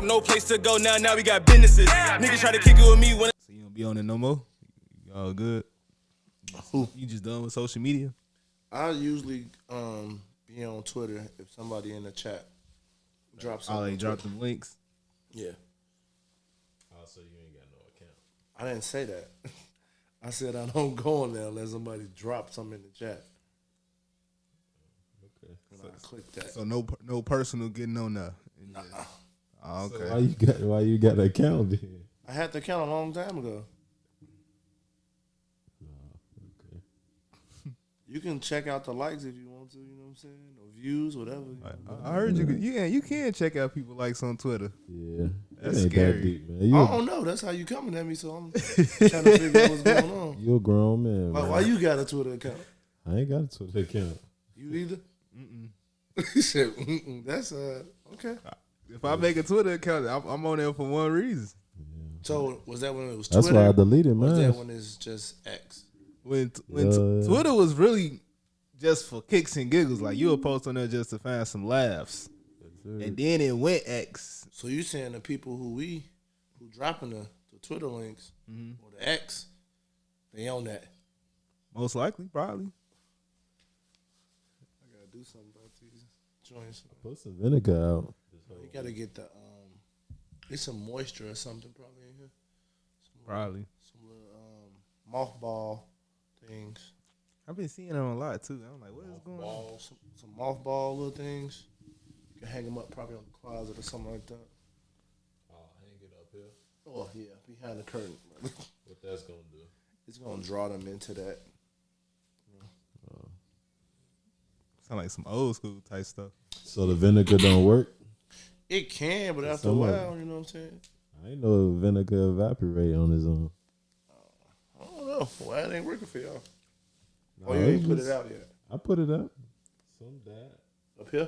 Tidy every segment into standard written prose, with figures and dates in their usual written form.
no place to go now. Now we got businesses. Niggas try to kick it with me when. So you don't be on it no more? You all good? Who? You just done with social media? I usually be on Twitter if somebody in the chat drops something. Oh, they dropped them links. Yeah. Oh, so you ain't got no account. I didn't say that. I said I don't go on there unless somebody drops something in the chat. Okay. And I click that. So no personal getting on there. Nah. Oh, okay. So why you got an account then? I had the account a long time ago. Okay. You can check out the likes if you want to, you know what I'm saying? Or views, whatever. I heard you. You can check out people likes on Twitter. Yeah. That's It ain't scary. that deep, man. I don't know. That's how you coming at me, so I'm trying to figure out what's going on. You a grown man, man. Why you got a Twitter account? I ain't got a Twitter account. You either? He said, that's okay. If I make a Twitter account, I'm on there for one reason. So was that when it was Twitter? That's why I deleted Or was mine. that when it's just X? When Twitter was really just for kicks and giggles, like you were post on there just to find some laughs, and then it went X. So you saying the people who dropping the Twitter links or the X, they own that? Most likely, probably. I gotta do something about these joints. Put some vinegar out. You gotta get the it's some moisture or something probably in here. Probably. Some little mothball things. I've been seeing them a lot too. I'm like, what is going on? Some mothball little things. You can hang them up probably on the closet or something like that. Oh, hang it up here. Oh yeah, behind the curtain. What that's gonna do? It's gonna draw them into that. Sound like some old school type stuff. So the vinegar don't work? It can, but after a Some of while, you know what I'm saying? I ain't know vinegar evaporate on its own. I don't know. Why it ain't working for y'all? No, Oh, you ain't it's put it just- out yet? I put it up. Some dad. Up here?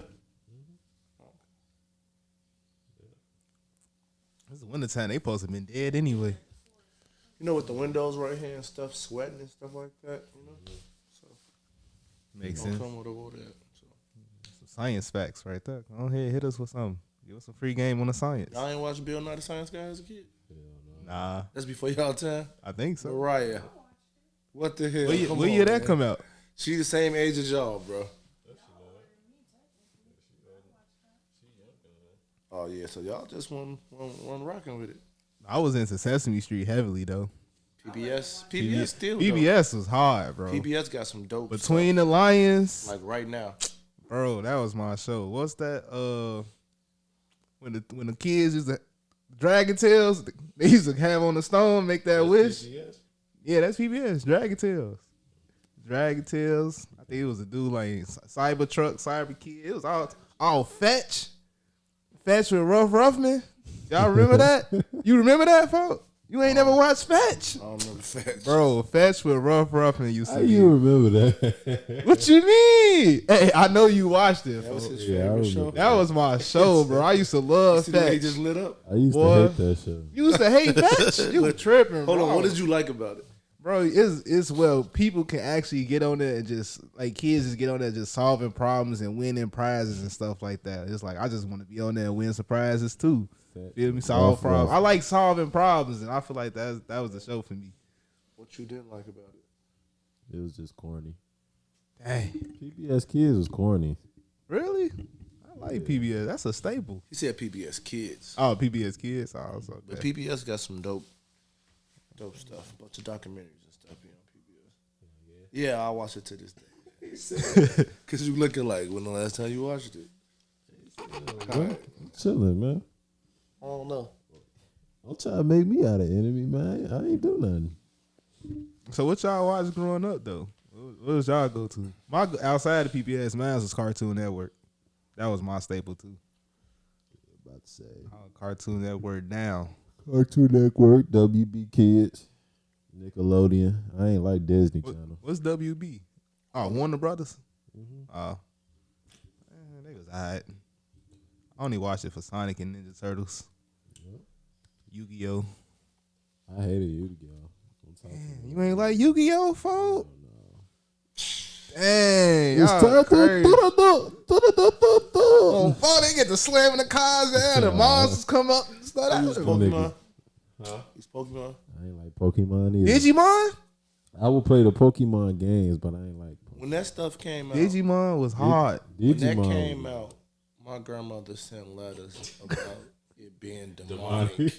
It's the wintertime. They supposed to have been dead anyway. You know, with the windows right here and stuff, sweating and stuff like that, you know? So, Makes don't sense. come with all that. So. Some science facts right there. Go ahead, hit us with something. Give us a free game on the science. Y'all ain't watch Bill Nye the Science Guy as a kid? Nah, That's before y'all time? I think so. Mariah. What the hell? What year that come out? She the same age as y'all, bro. Oh, yeah, so y'all just one rocking with it. I was into Sesame Street heavily though. PBS still PBS was hard, bro. PBS got some dope Between the Lions, stuff, like right now. bro, that was my show. What's that? When the kids used to Dragon Tales, they used to have on the stone, make that wish. PBS? Yeah, that's PBS. Dragon Tales. Dragon Tales. I think it was a dude like Cybertruck, Cyber Kid. It was all Fetch. Fetch with Ruffman. Y'all remember that? You remember that, folks? You ain't never watched Fetch? I don't remember Fetch. Bro, Fetch with Ruffman used to How be. you remember that? What you mean? Hey, I know you watched it. That was folks. his Yeah, I favorite remember show. That was my show, bro. I used to love See the way he Fetch. just lit up? I used Boy. to hate that show. You used to hate Fetch? You were tripping, bro. Hold on, what did you like about it? Bro, it's well, people can actually get on there and just, like, kids just get on there just solving problems and winning prizes and stuff like that. It's like, I just want to be on there and win some prizes too. Feel me? Solve problems. I like solving problems, and I feel like that was the show for me. What you didn't like about it? It was just corny. Dang. PBS Kids was corny. Really? I like PBS. That's a staple. He said PBS Kids. Oh, PBS Kids. Oh, so But PBS got some dope stuff. A bunch of documentaries and stuff here on PBS. Yeah, I watch it to this day. Because you looking like, when the last time you watched it? I'm chilling, man. I don't know. Don't try to make me out of enemy, man. I ain't do nothing. So what y'all watch growing up though? What was y'all go to? My outside of PBS, mine was Cartoon Network. That was my staple too. About to say Cartoon Network down. Cartoon Network, WB Kids, Nickelodeon. I ain't like Disney Channel. What's WB? Oh, Warner Brothers. Oh, they was alright. I only watched it for Sonic and Ninja Turtles. Yu-Gi-Oh. I hated Yu-Gi-Oh. Don't talk to me. You ain't like Yu-Gi-Oh, folks? Dang, It's y'all time crazy. to. Oh, fuck, they get to slamming the cars and the monsters come up and start You out. was Pokemon? He's Pokemon? I ain't like Pokemon either. Digimon? I would play the Pokemon games, but I ain't like Pokemon. When that stuff came out, Digimon was hard. when that Digimon came was- out, my grandmother sent letters about it being demonic.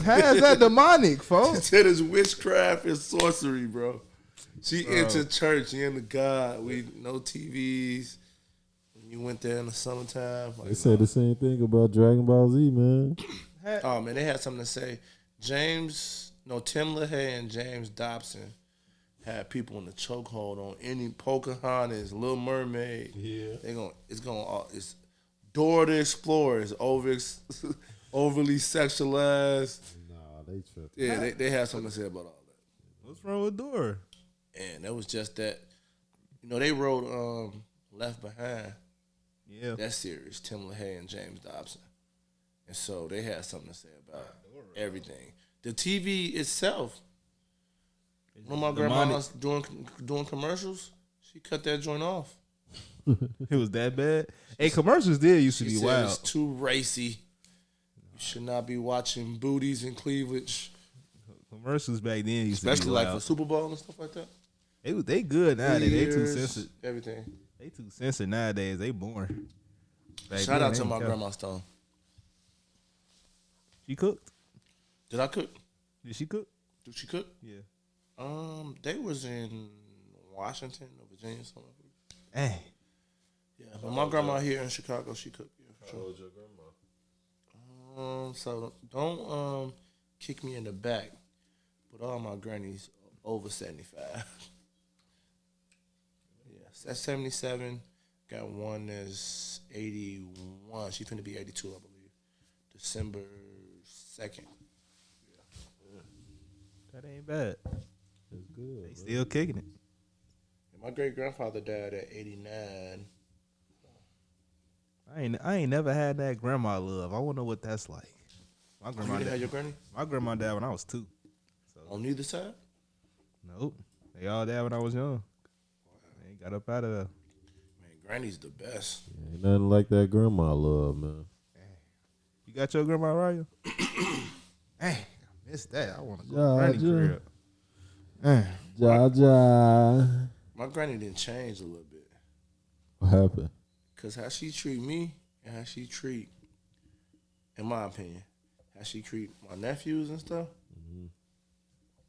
How's that demonic, She folks? said it's witchcraft and sorcery, bro. She into church, she into God. We no TVs. When you went there in the summertime, like, They said the same thing about Dragon Ball Z, man. oh man, they had something to say. Tim LaHaye and James Dobson had people in the chokehold on any Pocahontas, Little Mermaid. Yeah, it's Dora the Explorer is overly sexualized. Nah, they tripped. Yeah, they had something to say about all that. What's wrong with Dora? And that was just that. They wrote Left Behind, Yeah. that series, Tim LaHaye and James Dobson. And so they had something to say about everything. The TV itself, when my grandma's doing commercials, she cut that joint off. It was that bad. Hey, commercials did used to She be said wild. it's too racy. You should not be watching booties and cleavage, Commercials back then used especially to be like wild. for Super Bowl and stuff like that. They good nowadays. They too Ears, censored. everything. They too censored nowadays. They boring. Back Shout then, out they to didn't my care. grandma Stone. She cooked. Did I cook? Did she cook? Did she cook? Yeah. They was in Washington or Virginia, something. Hey. Yeah, but my grandma here in Chicago, she cooked. Yeah, for How sure. old your grandma? So don't kick me in the back, but all my grannies over 75. Yes, that's 77. Got one that's 81. She's finna be 82, I believe. December 2nd. That ain't bad. That's good. They still kicking it. And my great grandfather died at 89. I ain't never had that grandma love. I wanna know what that's like. My You grandma didn't have died. your granny My grandma died when I was 2. on neither side? Nope. They all died when I was young. They ain't got up out of there. Man, granny's the best. Ain't nothing like that grandma love, man. You got your grandma Raya? Hey, I missed that. I want to go Ja, to granny ja. crib. Man, Ja. My granny didn't change a little bit. What happened? Because how she treat me and how she treat, in my opinion, how she treat my nephews and stuff,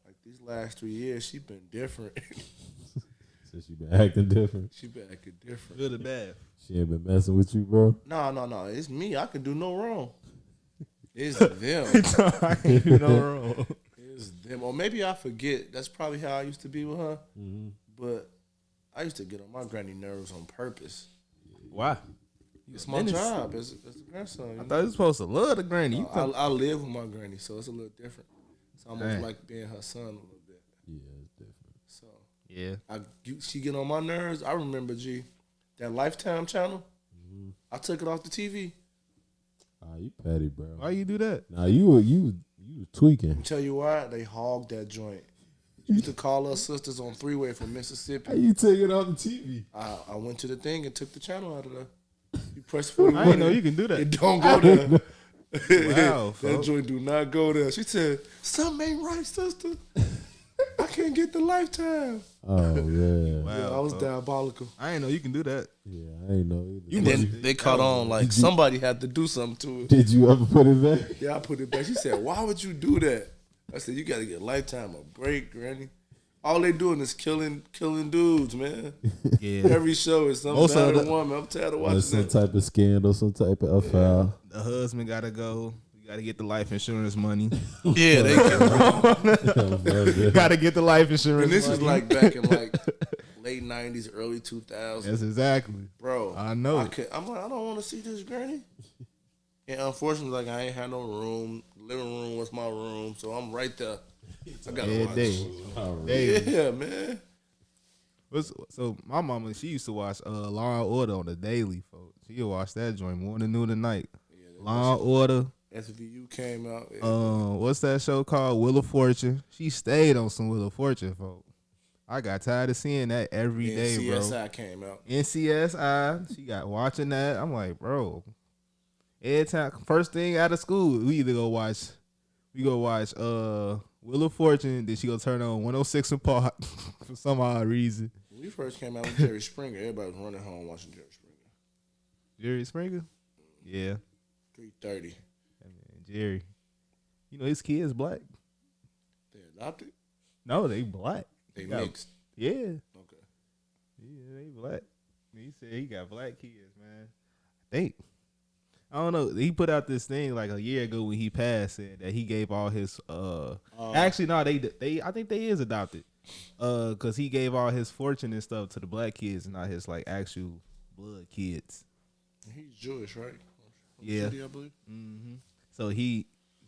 like these last 3 years, she been different. Since you been acting different. She been acting different. good or bad? She ain't been messing with you, bro. No. It's me. I can do no wrong. It's them. I can't do no wrong. It's them. Or maybe I forget. That's probably how I used to be with her. But I used to get on my granny nerves on purpose. Why? It's my job as a grandson. You I know? thought you were supposed to love the granny. You I live with my granny, so it's a little different. It's almost Dang. like being her son a little bit. Yeah, it's different. So yeah. she get on my nerves. I remember that Lifetime channel. I took it off the TV. Ah, you petty, bro. Why you do that? Nah, you was tweaking. Tell you why, they hogged that joint. Used to call us sisters on 3-way from Mississippi. How you take it off the TV? I went to the thing and took the channel out of there. You press 41. I didn't know you can do that. It don't go there. Wow, that folks. joint do not go there. She said, something ain't right, sister. I can't get the Lifetime. Oh yeah. Wow, Yeah, I was folks. diabolical. I didn't know you can do that. Yeah, I ain't know either. And then they caught on like somebody had to do something to it. Did you ever put it back? Yeah, I put it back. She said, why would you do that? I said, you got to get Lifetime a break, Granny. All they doing is killing dudes, man. Yeah. Every show is some Most of battered the- woman. I'm tired of Or watching some that. type of scandal, some type of affair. The husband gotta go. You gotta get the life insurance money. Yeah, they can. Gotta get the life insurance. And this money. is like back in like late 90s, early 2000s. That's exactly. Bro, I know. I'm like, I don't want to see this Granny. And unfortunately, like I ain't had no room. Living room was my room, so I'm right there. I gotta Every watch. day. Yeah, man. So my mama, she used to watch Law and Order on the daily, folks. She would watch that joint morning, noon, and night. Law and Order. SVU came out. What's that show called? Wheel of Fortune. She stayed on some Wheel of Fortune, folks. I got tired of seeing that every day, bro. CSI came out. NCSI, she got watching that. I'm like, bro. Every time, first thing out of school, we go watch Wheel of Fortune. Then she go turn on 106 and Park for some odd reason. When we first came out with Jerry Springer, everybody was running home watching Jerry Springer. Jerry Springer, yeah. 3:30. Jerry, you know his kid's black. They adopted? No, they black. They mixed. Yeah. Okay. Yeah, they black. He said he got black kids, man. I don't know. He put out this thing like a year ago when he passed, said that he gave all his actually no, they I think they is adopted. Cause he gave all his fortune and stuff to the black kids and not his like actual blood kids. He's Jewish, right? Yeah. City, I believe. Mm-hmm. So he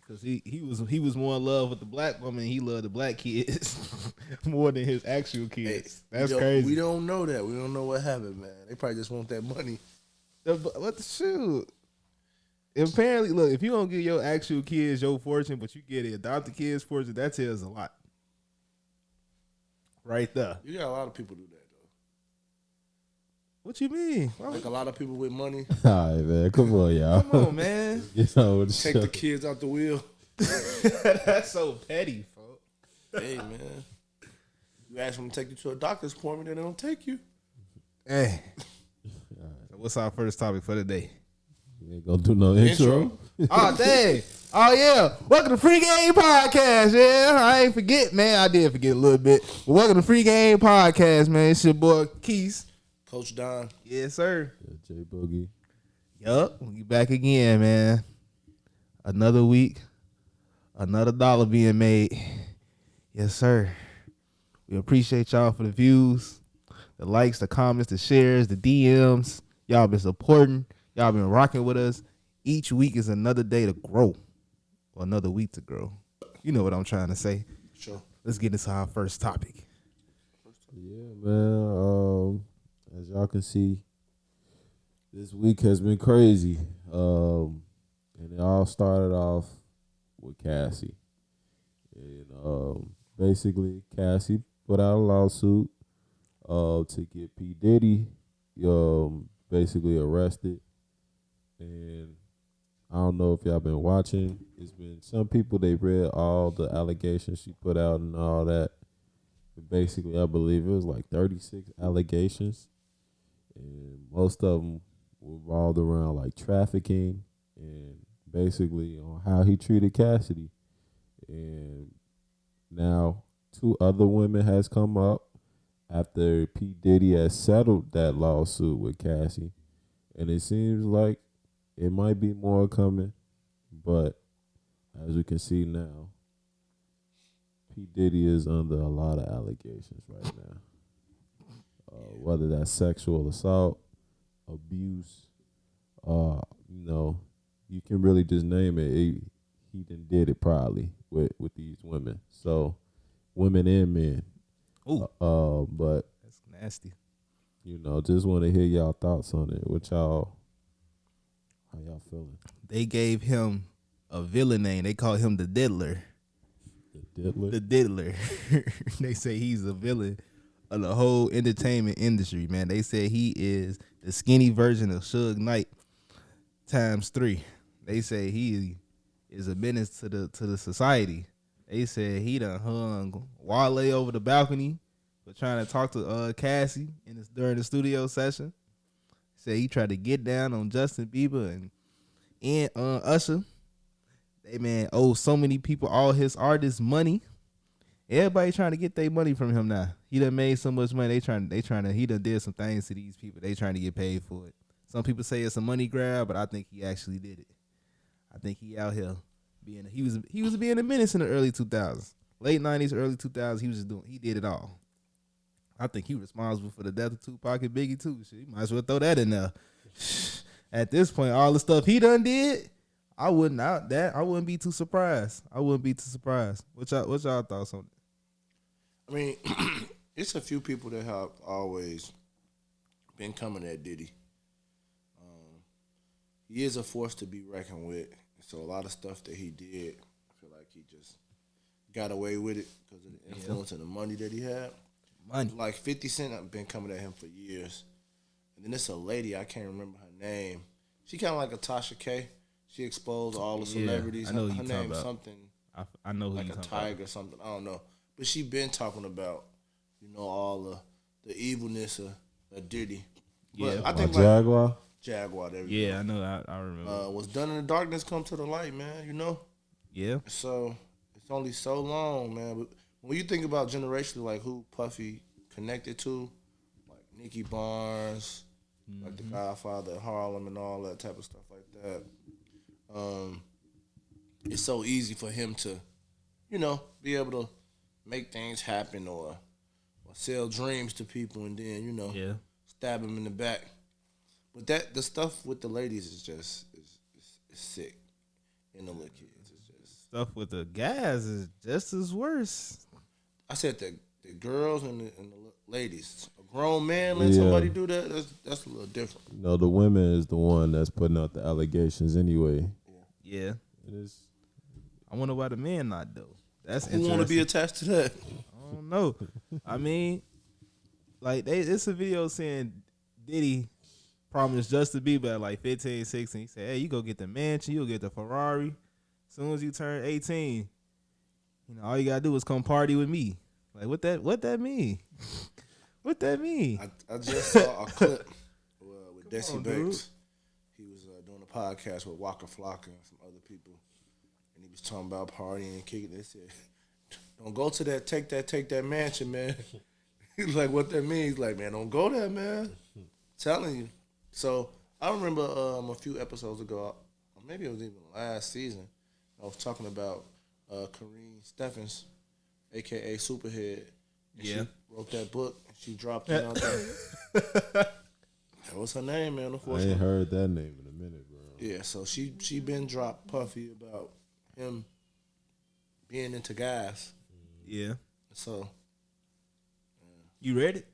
was more in love with the black woman. He loved the black kids more than his actual kids. Hey, that's crazy. We don't know that. We don't know what happened, man. They probably just want that money. What the shoot? Apparently, look, if you don't give your actual kids your fortune, but you get the adopted kids' fortune, that tells a lot. Right there. You got a lot of people do that, though. What you mean? Like a lot of people with money. All right, man. Come on, y'all. Come on, man. Get on with the Take show. the kids out the wheel. That's so petty, folks. Hey, man. You ask them to take you to a doctor's appointment, and they don't take you. Hey. So what's our first topic for the day? You ain't gonna do no intro. Oh, dang. Oh, yeah. Welcome to Free Game Podcast, yeah. I ain't forget, man. I did forget a little bit. But welcome to Free Game Podcast, man. It's your boy, Keith. Coach Don. Yes, sir. Yeah, J Boogie. Yup. We back again, man. Another week. Another dollar being made. Yes, sir. We appreciate y'all for the views, the likes, the comments, the shares, the DMs. Y'all been supporting. Y'all been rocking with us. Each week is another day to grow. Or another week to grow. You know what I'm trying to say. Sure. Let's get into our first topic. Yeah, man. As y'all can see, this week has been crazy. And it all started off with Cassie. And basically, Cassie put out a lawsuit to get P. Diddy basically arrested. And I don't know if y'all been watching. It's been some people, they read all the allegations she put out and all that. But basically, I believe it was like 36 allegations. And most of them revolved around like trafficking and basically on how he treated Cassidy. And now 2 other women has come up after P. Diddy has settled that lawsuit with Cassie. And it seems like it might be more coming, but as we can see now, P. Diddy is under a lot of allegations right now. Whether that's sexual assault, abuse, you can really just name it. He did it probably with these women. So, women and men. Ooh. But That's nasty. Just want to hear y'all thoughts on it. How y'all feeling? They gave him a villain name. They call him the Diddler. The Diddler? The Diddler. They say he's a villain of the whole entertainment industry, man. They say he is the skinny version of Suge Knight times 3. They say he is a menace to the society. They said he done hung Wale over the balcony for trying to talk to Cassie during the studio session. Said he tried to get down on Justin Bieber and Usher. They man owe so many people, all his artists, money. Everybody trying to get their money from him now. He done made so much money. He done did some things to these people. They trying to get paid for it. Some people say it's a money grab, but I think he actually did it. I think he out here he was being a menace in the early 2000s, late 90s, early 2000s. He did it all. I think he responsible for the death of Tupac and Biggie too. Shit, you might as well throw that in there. At this point, all the stuff he done did, I wouldn't be too surprised. What y'all thoughts on it? I mean, it's a few people that have always been coming at Diddy. He is a force to be reckoned with. So a lot of stuff that he did, I feel like he just got away with it because of the influence and the money that he had. money. Like 50 Cent have been coming at him for years. And then it's a lady, I can't remember her name. She kind of like a Tasha K. She exposed all the celebrities. I know who her you talking name's about. something I know who like you a talking tiger about. or something. I don't know. But she been talking about, all the evilness of Diddy. But Yeah. I think Jaguar. Jaguar, there we go. Yeah, I know. I remember. What's done in the darkness come to the light, man, Yeah. So it's only so long, man. But when you think about generationally, like who Puffy connected to, like Nicky Barnes, like the Godfather of Harlem and all that type of stuff like that, it's so easy for him to, be able to make things happen or sell dreams to people and then, Yeah. stab him in the back. But the stuff with the ladies is just is sick. And the little kids is just. Stuff with the guys is just as worse. I said the girls and the ladies. A grown man let somebody do that. That's a little different. No, the women is the one that's putting out the allegations anyway. Yeah. It is. I wonder why the men not though. That's Who want to be attached to that? I don't know. I mean, like it's a video saying Diddy promised Justin Bieber at like 15, 16. He said, "Hey, you go get the mansion, you'll get the Ferrari. As soon as you turn 18, all you gotta do is come party with me." Like, what that mean? What that mean? I just saw a clip with Desi on, Banks. He was doing a podcast with Waka Flocka and some other people, and he was talking about partying and kicking. They said, "Don't go to that, take that mansion, man." He's like, "What that means?" He's like, "Man, don't go there, man." Telling you. So I remember a few episodes ago, or maybe it was even last season, I was talking about Kareen Steffens, a.k.a. Superhead. And Yeah. She wrote that book, and she dropped it out there. That was her name, man, I unfortunately. ain't heard that name in a minute, bro. Yeah, so she been dropped Puffy about him being into guys. Yeah. So. You read it?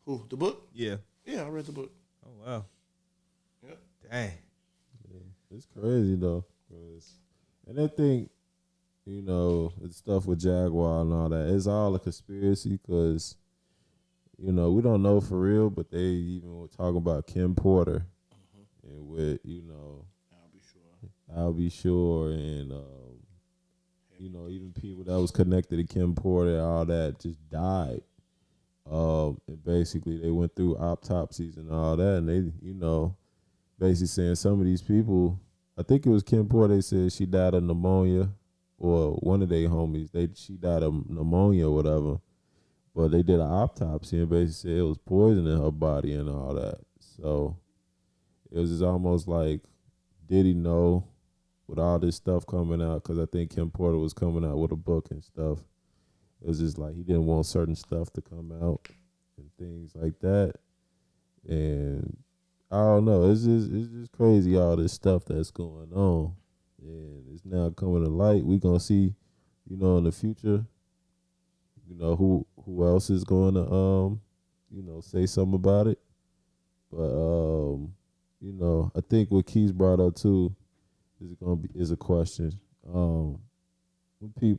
Who, the book? Yeah. Yeah, I read the book. Oh wow. Yeah. Dang. It's crazy though, and I think it's stuff with Jaguar and all that. It's all a conspiracy because we don't know for real, but they even were talking about Kim Porter and with I'll be sure, and even people that was connected to Kim Porter, all that just died. And basically they went through autopsies and all that, and they, basically saying some of these people, I think it was Kim Porter, they said she died of pneumonia, or one of their homies, she died of pneumonia or whatever. But they did an autopsy and basically said it was poison in her body and all that. So it was just almost like, did he know with all this stuff coming out? Because I think Kim Porter was coming out with a book and stuff. It was just like he didn't want certain stuff to come out and things like that. And I don't know. It's just crazy, all this stuff that's going on. And it's now coming to light. We gonna see, in the future, who else is going to say something about it. But I think what Keys brought up too is a question. When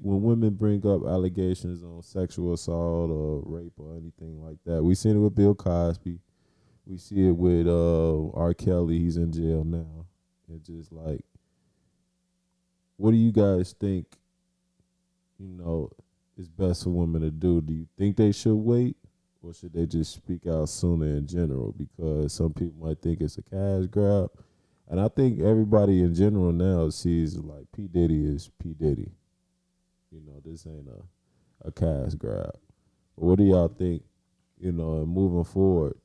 women bring up allegations on sexual assault or rape or anything like that, we seen it with Bill Cosby. We see it with R. Kelly. He's in jail now. It's just like, what do you guys think, is best for women to do? Do you think they should wait, or should they just speak out sooner in general? Because some people might think it's a cash grab. And I think everybody in general now sees like P. Diddy is P. Diddy. This ain't a cash grab. But what do y'all think, and moving forward,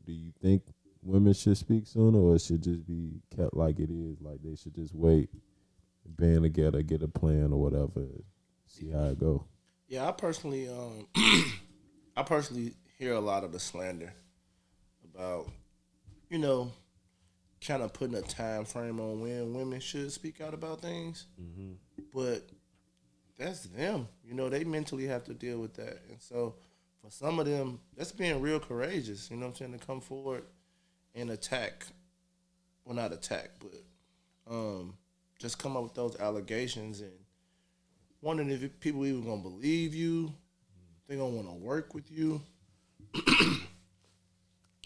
do you think women should speak sooner, or it should just be kept like it is? Like they should just wait, band together, get a plan or whatever, see how it go? Yeah, I personally hear a lot of the slander about, kind of putting a time frame on when women should speak out about things. Mm-hmm. But that's them. They mentally have to deal with that. And so for some of them, that's being real courageous, to come forward and attack. Well, not attack, but just come up with those allegations and wondering if people even going to believe you, They gonna want to work with you.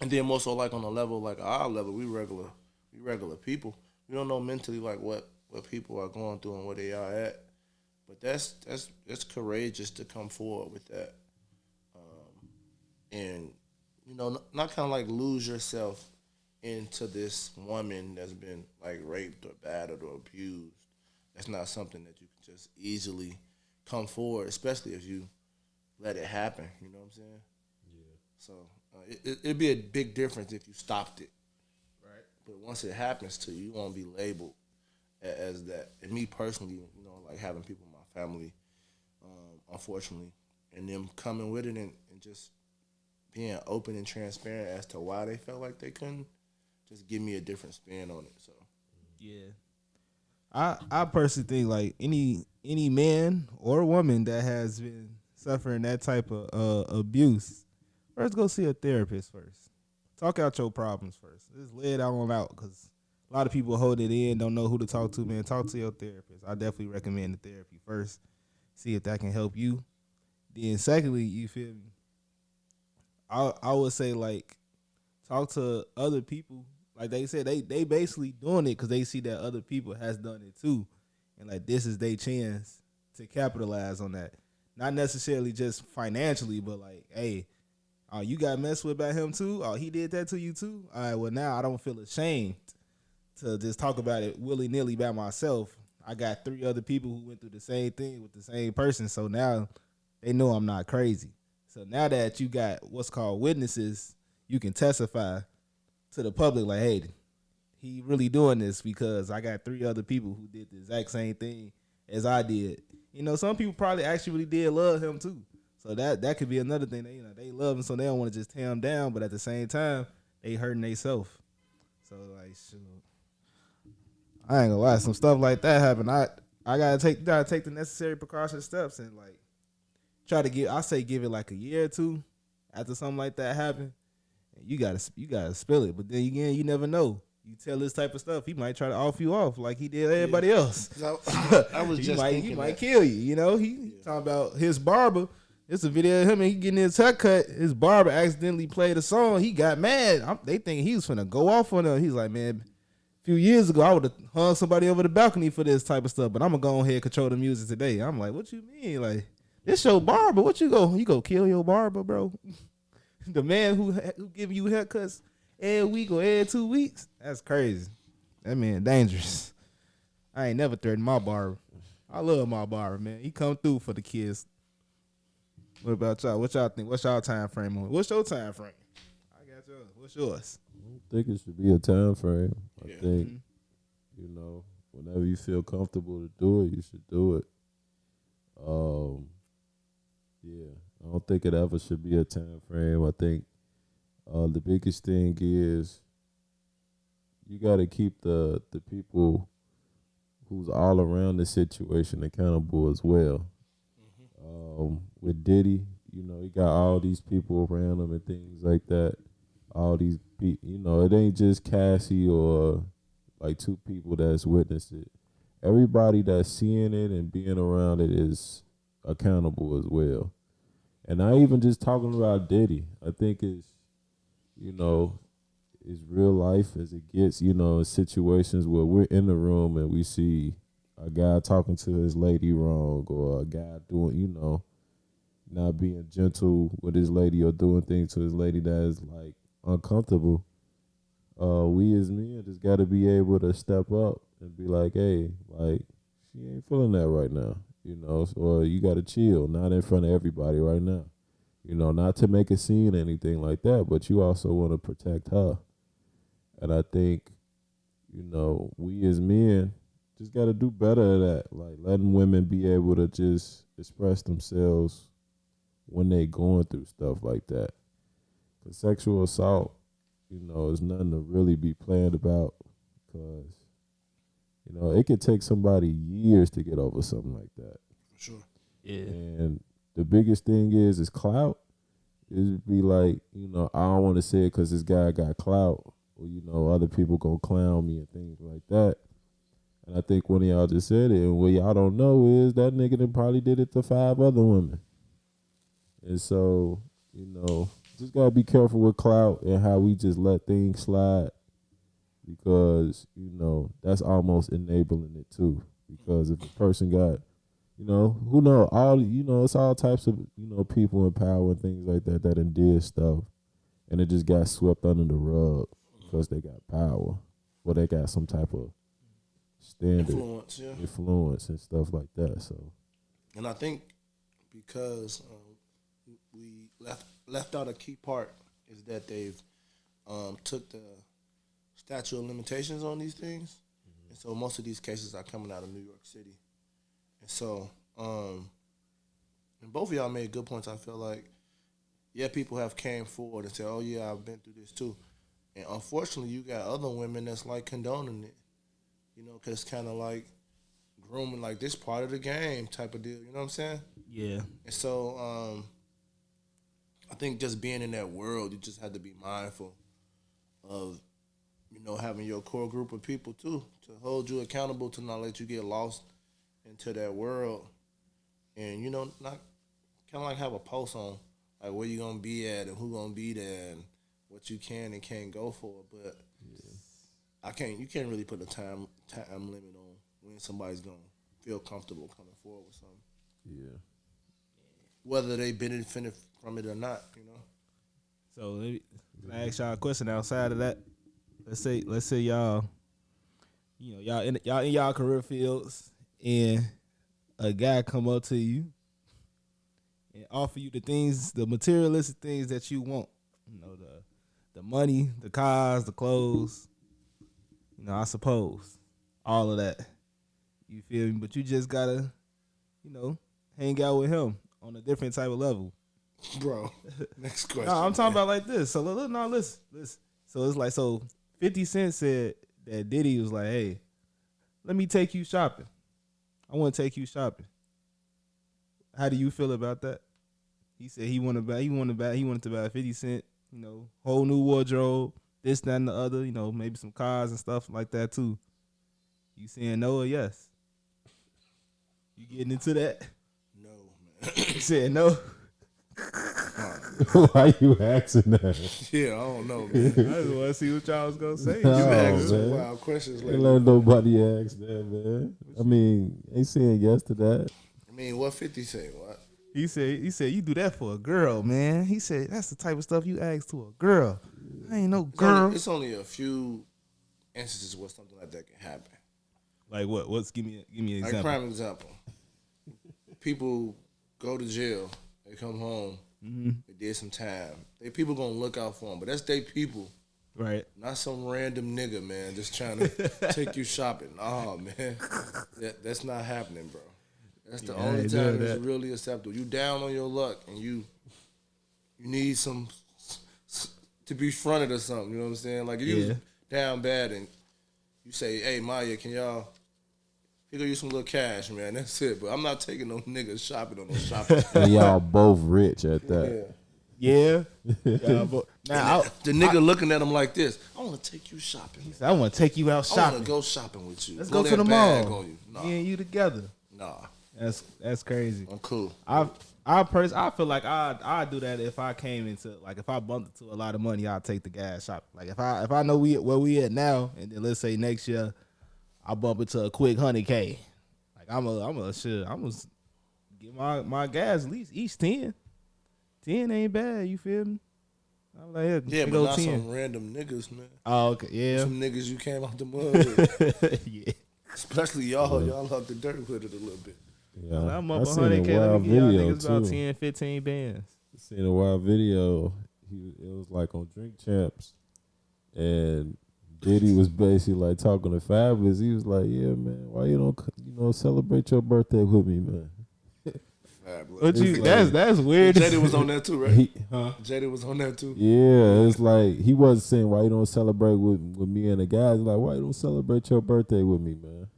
And then more so like on a level like our level, we regular people. We don't know mentally like what people are going through and where they are at. But that's courageous to come forward with that, and not kind of like lose yourself into this woman that's been like raped or battered or abused. That's not something that you can just easily come forward, especially if you let it happen. You know what I'm saying? Yeah. So it'd be a big difference if you stopped it. Right. But once it happens to you, you won't be labeled as that. And me personally, like having people in my family, unfortunately, and them coming with it and just being open and transparent as to why they felt like they couldn't, just give me a different spin on it. So yeah, I personally think like any man or woman that has been suffering that type of abuse, first go see a therapist first. Talk out your problems first. Just lay it on out, because a lot of people hold it in, don't know who to talk to, man. Talk to your therapist. I definitely recommend the therapy first. See if that can help you. Then secondly, you feel me? I would say like talk to other people. Like they said, they basically doing it because they see that other people has done it too. And like this is their chance to capitalize on that. Not necessarily just financially, but like, hey, you got messed with by him too? Oh, he did that to you too? All right, well now I don't feel ashamed to just talk about it willy-nilly by myself. I got 3 other people who went through the same thing with the same person, so now they know I'm not crazy. So now that you got what's called witnesses, you can testify to the public like, hey, he really doing this because I got 3 other people who did the exact same thing as I did. Some people probably actually really did love him too. So that could be another thing. They love him, so they don't want to just tear him down, but at the same time, they hurting themselves. So like, shoot, I ain't gonna lie, some stuff like that happen. I gotta take the necessary precaution steps and like try to give it like a year or 2 after something like that happen. You gotta spill it, but then again, you never know. You tell this type of stuff, he might try to off you off like he did everybody else. I was just he might kill you. He talking about his barber. It's a video of him and he getting his haircut. His barber accidentally played a song. He got mad. They think he was finna go off on him. He's like, man, a few years ago I would have hung somebody over the balcony for this type of stuff, but I'm gonna go ahead and control the music today. I'm like, what you mean? Like, this your barber? What you go kill your barber, bro? The man who give you haircuts every week or every 2 weeks? That's crazy. That man dangerous. I ain't never threatened my barber. I love my barber, man. He come through for the kids. What about y'all? What y'all think? What's y'all time frame on it? What's your time frame? I got yours. What's yours? I don't think it should be a time frame. I think, whenever you feel comfortable to do it, you should do it. I don't think it ever should be a time frame. I think the biggest thing is you got to keep the people who's all around the situation accountable as well. With Diddy, he got all these people around him and things like that. All these people, it ain't just Cassie or like 2 people that's witnessed it. Everybody that's seeing it and being around it is accountable as well. And not even just talking about Diddy. I think it's real life as it gets, in situations where we're in the room and we see a guy talking to his lady wrong, or a guy doing, not being gentle with his lady or doing things to his lady that is like uncomfortable. We as men just got to be able to step up and be like, hey, like, she ain't feeling that right now, or you got to chill, not in front of everybody right now. Not to make a scene or anything like that, but you also want to protect her. And I think, we as men just got to do better at that, like letting women be able to just express themselves when they going through stuff like that. Because sexual assault, is nothing to really be playing about, because, it could take somebody years to get over something like that. For sure. Yeah. And the biggest thing is clout. It'd be like, I don't want to say it because this guy got clout, or, other people gonna clown me and things like that. And I think one of y'all just said it, and what y'all don't know is that nigga then probably did it to 5 other women. And so, just gotta be careful with clout and how we just let things slide, because that's almost enabling it too. Because if a person got, who know it's all types of people in power and things like that that done did stuff, and it just got swept under the rug because they got power, or they got some type of standard influence and stuff like that. So, and I think because we left out a key part is that they've took the statute of limitations on these things, and so most of these cases are coming out of New York City, and so and both of y'all made good points. I feel like people have came forward and said, "Oh yeah, I've been through this too," and unfortunately, you got other women that's like condoning it, because it's kind of like grooming, like this part of the game type of deal. You know what I'm saying? Yeah. And so I think just being in that world, you just have to be mindful of, having your core group of people too, to hold you accountable, to not let you get lost into that world. And, not kind of like have a post on like where you going to be at and who going to be there and what you can and can't go for. But you can't really put a time limit on when somebody's going to feel comfortable coming forward with something. Yeah. Whether they benefited from it or not, So let me ask y'all a question outside of that. Let's say y'all, y'all in y'all career fields, and a guy come up to you and offer you the materialistic things that you want. The money, the cars, the clothes. I suppose all of that. You feel me? But you just gotta, hang out with him on a different type of level. Bro, next question. No, I'm talking about like this. So listen. So it's like, 50 Cent said that Diddy was like, "Hey, let me take you shopping. I want to take you shopping." How do you feel about that? He said he wanted to buy 50 Cent, whole new wardrobe, this, that, and the other, maybe some cars and stuff like that too. You saying no or yes? You getting into that? No, man. You said no. Why you asking that? Yeah, I don't know, I man. just want to see what y'all was gonna say. You asking some man. wild questions Ain't lately. let nobody ask that, man. I mean, ain't saying yes to that. I mean, what 50 say? What? He said you do that for a girl, man. He said that's the type of stuff you ask to a girl. I ain't no girl. It's only a few instances where something like that can happen. Like what? Give me an example. Like prime example. People go to jail. They come home. Mm-hmm. They did some time. People gonna look out for them, but that's they people. Right. Not some random nigga, man, just trying to take you shopping. Oh, man. That's not happening, bro. That's the only time it's really acceptable. You down on your luck and you need some to be fronted or something, you know what I'm saying? Like if you was down bad and you say, "Hey, Maya, can y'all here go you some little cash, man." That's it. But I'm not taking no niggas shopping on no shopping. And y'all both rich at that. Yeah. But now the nigga looking at him like this. I want to take you shopping. I want to take you out I shopping. want to go shopping with you. Let's Blow go to that the bag mall. on you. Nah. Me and you together. Nah. That's crazy. I'm cool. I feel like I'd do that if I came into, like, if I bumped into a lot of money, I'd take the gas shopping. Like if I know where we at now, and then let's say next year I bump into a quick 100K. Like I'm gonna get my gas at least each 10. 10 ain't bad, you feel me? I'm like, yeah, but not 10. some random niggas, man. Oh, okay, yeah. Some niggas you came out the mud with. Yeah. Especially y'all out the dirt with it a little bit. Yeah, I'm up I seen a 100K. Let wild me give y'all video niggas about too. 10, 15 bands. Seen a wild video. It was like on Drink Champs, and Diddy was basically like talking to Fabulous. He was like, "Yeah, man, why you don't celebrate your birthday with me, man?" What that's weird. Jada was on that too, right? Huh? Jada was on that too. Yeah, it's like he wasn't saying why you don't celebrate with me and the guys. Like, why you don't celebrate your birthday with me, man?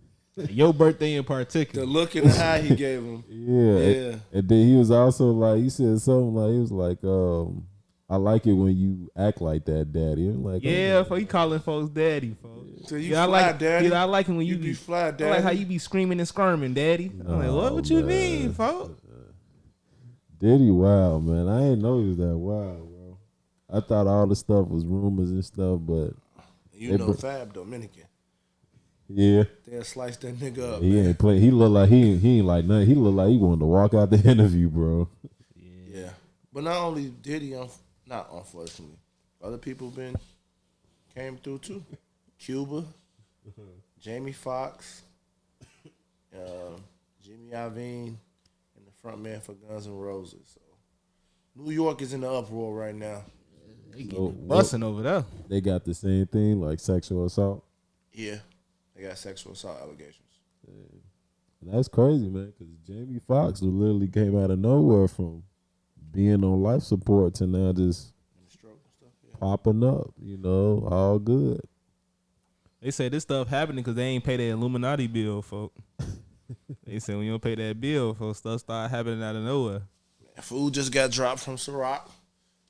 Your birthday in particular. The look and the high he gave him. Yeah. And then he was also like, he said something like, he was like, I like it when you act like that, daddy. I'm like, yeah, he calling folks daddy, folks. So you yeah, fly, daddy. Yeah, I like it when you be fly, daddy. I like how you be screaming and skirming, daddy. I'm like, what you mean, folks? Diddy, wow, man. I ain't know he was that wild, bro. I thought all the stuff was rumors and stuff, but You know Fab Dominican. yeah, They'll slice that nigga up, he man. ain't play. He look like he ain't like nothing. He look like he wanted to walk out the interview, bro. Yeah. But not only Diddy, not unfortunately, other people came through too. Cuba, Jamie Foxx, Jimmy Iovine, and the front man for Guns N' Roses. So New York is in the uproar right now. They getting busting over there. They got the same thing, like sexual assault. Yeah, they got sexual assault allegations. That's crazy, man. Because Jamie Foxx literally came out of nowhere from being on life support to now just Stroke and stuff. Yeah. popping up. All good. They say this stuff happening because they ain't pay their Illuminati bill, folk. They say when you don't pay that bill, folks, stuff start happening out of nowhere. Food just got dropped from Ciroc.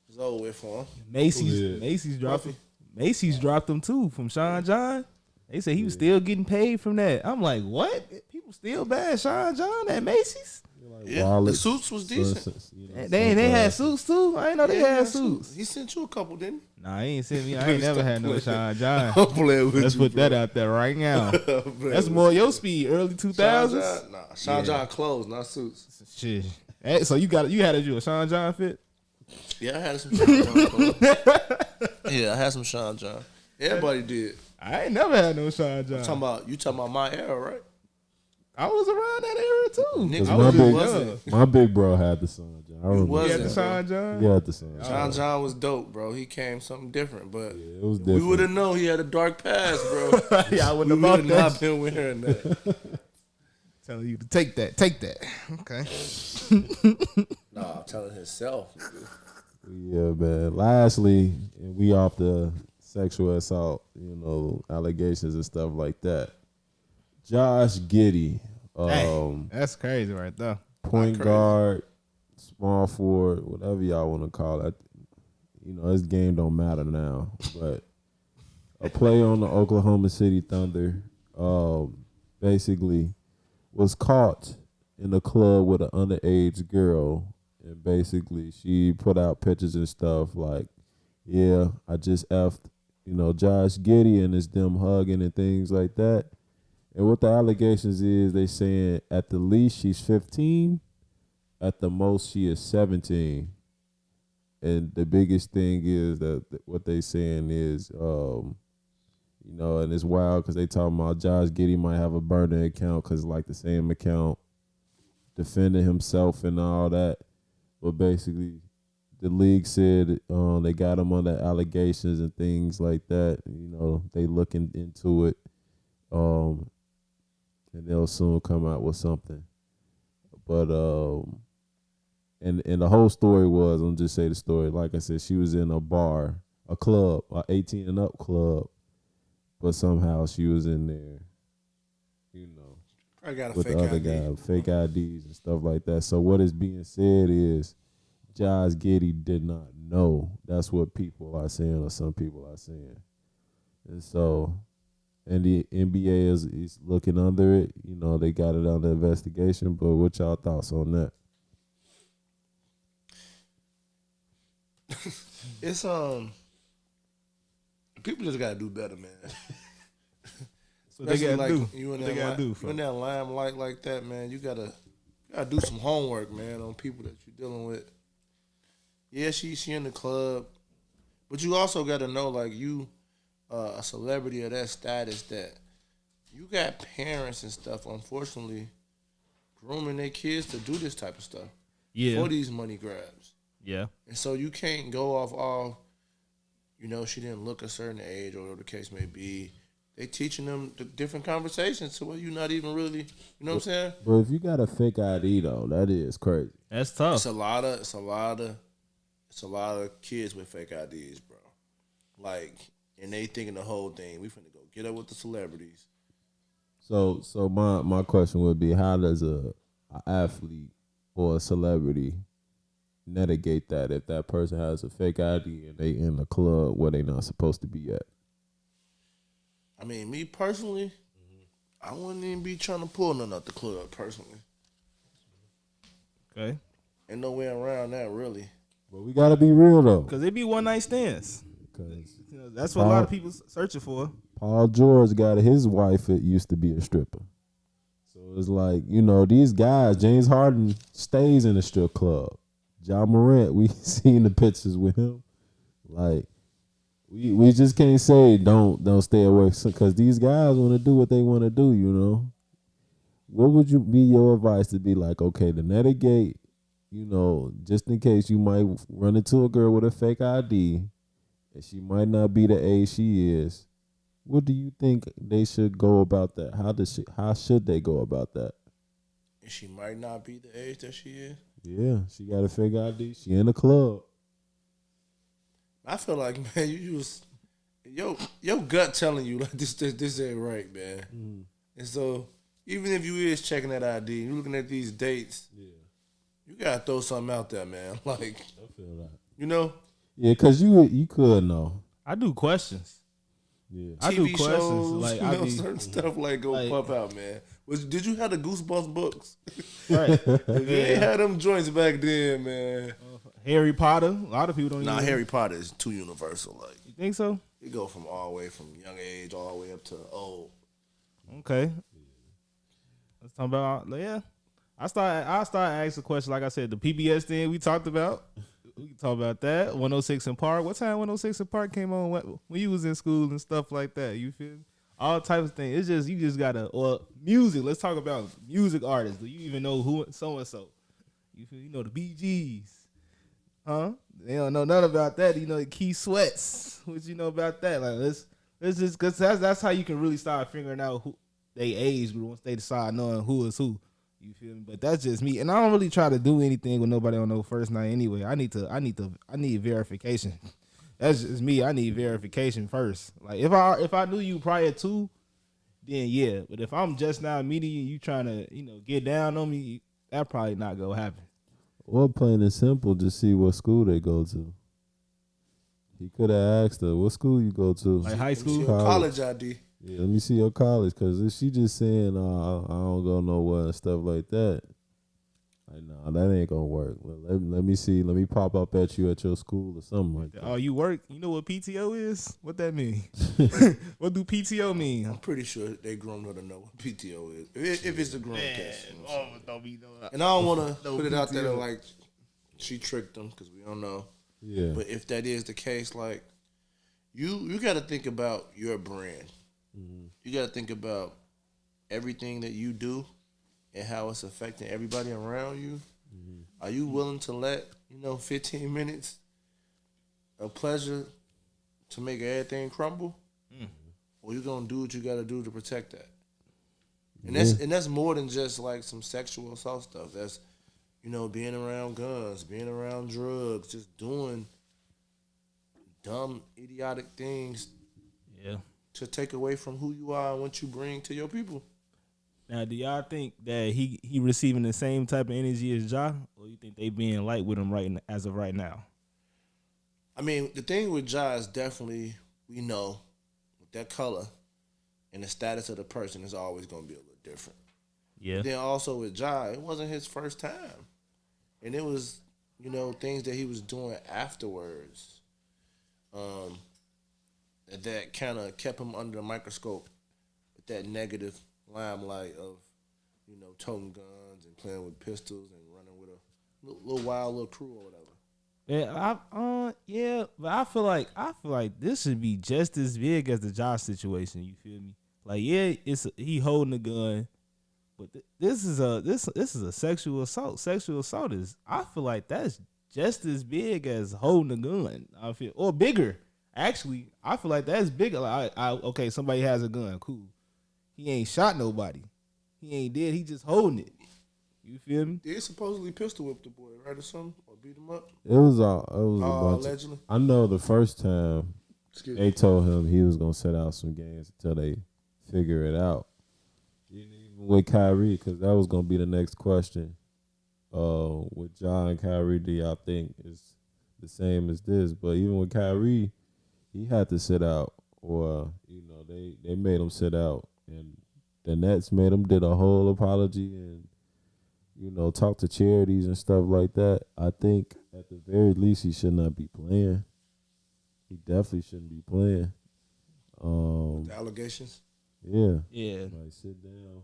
It's over with for him. Macy's dropped him. Macy's dropped him too from Sean John. They say he was still getting paid from that. I'm like, what? People still bad Sean John at Macy's? Yeah, the suits was decent. They had suits too. I ain't know they had suits. He sent you a couple, didn't he? Nah, he ain't sent me. I ain't never had no Sean John. I'm playing with Let's you, put bro. that out there right now. That's more your speed. Early 2000s. Sean John clothes, not suits. Shit. Hey, so you had to do a Sean John fit? Yeah, I had some Sean John clothes. Yeah, I had some Sean John. Everybody did. I ain't never had no Sean John. You talking about my era, right? I was around that era too. Nigga, I was my just big- young. My big bro had the son, John. I remember. was You had the it, Sean John? He had the son. Sean John was dope, bro. He came something different, but It was we different. would have known he had a dark past, bro. Yeah, I we wouldn't would have have bought not that. been wearing that. Telling you to take that. Take that. Okay. Nah, I'm telling himself. Nigga. Yeah, man. Lastly, and we off the sexual assault, allegations and stuff like that. Josh Giddey, Dang, that's crazy right there. point guard, small forward, whatever y'all want to call it. His game don't matter now, but a player on the Oklahoma City Thunder, basically was caught in a club with an underage girl, and basically she put out pictures and stuff like, yeah, I just effed, Josh Giddey, and it's them hugging and things like that. And what the allegations is, they saying at the least she's 15, at the most she is 17. And the biggest thing is that what they saying is, and it's wild because they talking about Josh Giddey might have a burner account because like the same account, defending himself and all that. But basically, the league said they got him on the allegations and things like that. They looking into it, and they'll soon come out with something. But and the whole story was, I'm just say the story. Like I said, she was in a bar, a club, a 18 and up club, but somehow she was in there, I got a with fake the other ID. guy, fake IDs and stuff like that. So what is being said is Josh Giddey did not know. That's what people are saying, or some people are saying. And so, and the NBA is looking under it. They got it under investigation. But what y'all thoughts on that? It's people just gotta do better, man. So they gotta Especially do. You in They gotta that, do. you in that limelight like that, man. You gotta do some homework, man, on people that you're dealing with. Yeah, she in the club, but you also gotta know, like, you a celebrity of that status, that you got parents and stuff, unfortunately, grooming their kids to do this type of stuff for these money grabs. Yeah. And so you can't go off all, she didn't look a certain age or whatever the case may be. They teaching them the different conversations to where you're not even really, you know what I'm saying? But if you got a fake ID though, that is crazy. That's tough. It's a lot of kids with fake IDs, bro. Like, and they thinking the whole thing. We finna go get up with the celebrities. So my question would be, how does a athlete or a celebrity mitigate that if that person has a fake ID and they in a club where they not supposed to be at? I mean, me personally, I wouldn't even be trying to pull nothing out the club personally. Okay. Ain't no way around that, really. But we gotta be real though, Because it be one night stands. because You know, that's what a lot of people searching for. Paul George got his wife. It used to be a stripper. So it's like, these guys. James Harden stays in the strip club. John Morant, we seen the pictures with him. Like, we just can't say don't stay away, because these guys want to do what they want to do. What would you be your advice to be like, okay, to navigate, just in case you might run into a girl with a fake ID and she might not be the age she is? What do you think they should go about that? How should they go about that? And she might not be the age that she is. Yeah, she got a fake ID. She in the club. I feel like, man, you just your gut telling you like this ain't right, man. And so even if you is checking that ID, you looking at these dates, you gotta throw something out there, man. Like, I feel that. Yeah, because you could know. I do questions. Yeah, I do TV questions. shows, Like, I be, certain stuff like go pop out, man. Did you have the Goosebumps books? right. They had them joints back then, man. Harry Potter. A lot of people don't Nah, even. Harry Potter is too universal. Like, You think so? it go from all the way from young age all the way up to old. Okay. Let's talk about I start asking questions. Like I said, the PBS thing we talked about. We can talk about that. 106 in Park. What time 106 in Park came on when you was in school and stuff like that? You feel me? All types of things. It's just you just gotta music. Let's talk about music artists. Do you even know who so and so? You feel? You know the BGs, huh? They don't know nothing about that. You know the Key Sweats. What you know about that? Like let's just because that's how you can really start figuring out who they age group once they decide knowing who is who. You feel me? But that's just me, and I don't really try to do anything with nobody on no first night anyway. I need verification. That's just me. I need verification first. Like if I knew you prior to, then yeah. But if I'm just now meeting you, you trying to get down on me, that probably not gonna happen. Or plain and simple, just see what school they go to. He could have asked her, what school you go to? Like high school, college ID. Yeah, let me see your college, because if she just saying, I don't go nowhere and stuff like that, like, nah, that ain't gonna work. Let me see. Let me pop up at you at your school or something like that. Oh, you work? You know what PTO is? What that mean? What do PTO mean? I'm pretty sure they grown up to know what PTO is. If it's a grown case. Don't be no. And I don't want to No put it out there PTO. like she tricked them, because we don't know. Yeah. But if that is the case, like you got to think about your brand. Mm-hmm. You got to think about everything that you do and how it's affecting everybody around you. Mm-hmm. Are you willing to let 15 minutes of pleasure to make everything crumble, or you gonna do what you got to do to protect that? And that's more than just like some sexual assault stuff. That's being around guns, being around drugs, just doing dumb, idiotic things Yeah. to take away from who you are and what you bring to your people. Now, do y'all think that he receiving the same type of energy as Ja, or you think they being light with him as of right now? I mean, the thing with Ja is definitely, we know, with that color and the status of the person is always going to be a little different. Yeah. Then also with Ja, it wasn't his first time. And it was, things that he was doing afterwards that kind of kept him under the microscope with that negative limelight of, toting guns and playing with pistols and running with a little wild little crew or whatever. Yeah, but I feel like this should be just as big as the Josh situation. You feel me? Like, yeah, he holding a gun, but this is a sexual assault. Sexual assault I feel like that's just as big as holding a gun. I feel, or bigger. Actually, I feel like that's bigger. Like, okay, somebody has a gun, cool. He ain't shot nobody. He ain't dead. He just holding it. You feel me? They supposedly pistol whipped the boy, right, or something, or beat him up. It was a bunch. Allegedly. I know the first time they told him he was gonna set out some games until they figure it out. Even with Kyrie, because that was gonna be the next question. With John and Kyrie, do y'all think it's the same as this? But even with Kyrie, he had to sit out, or they made him sit out, and the Nets did a whole apology, and talk to charities and stuff like that, I think at the very least he should not be playing. He definitely shouldn't be playing. The allegations. Yeah. Yeah. Like sit down.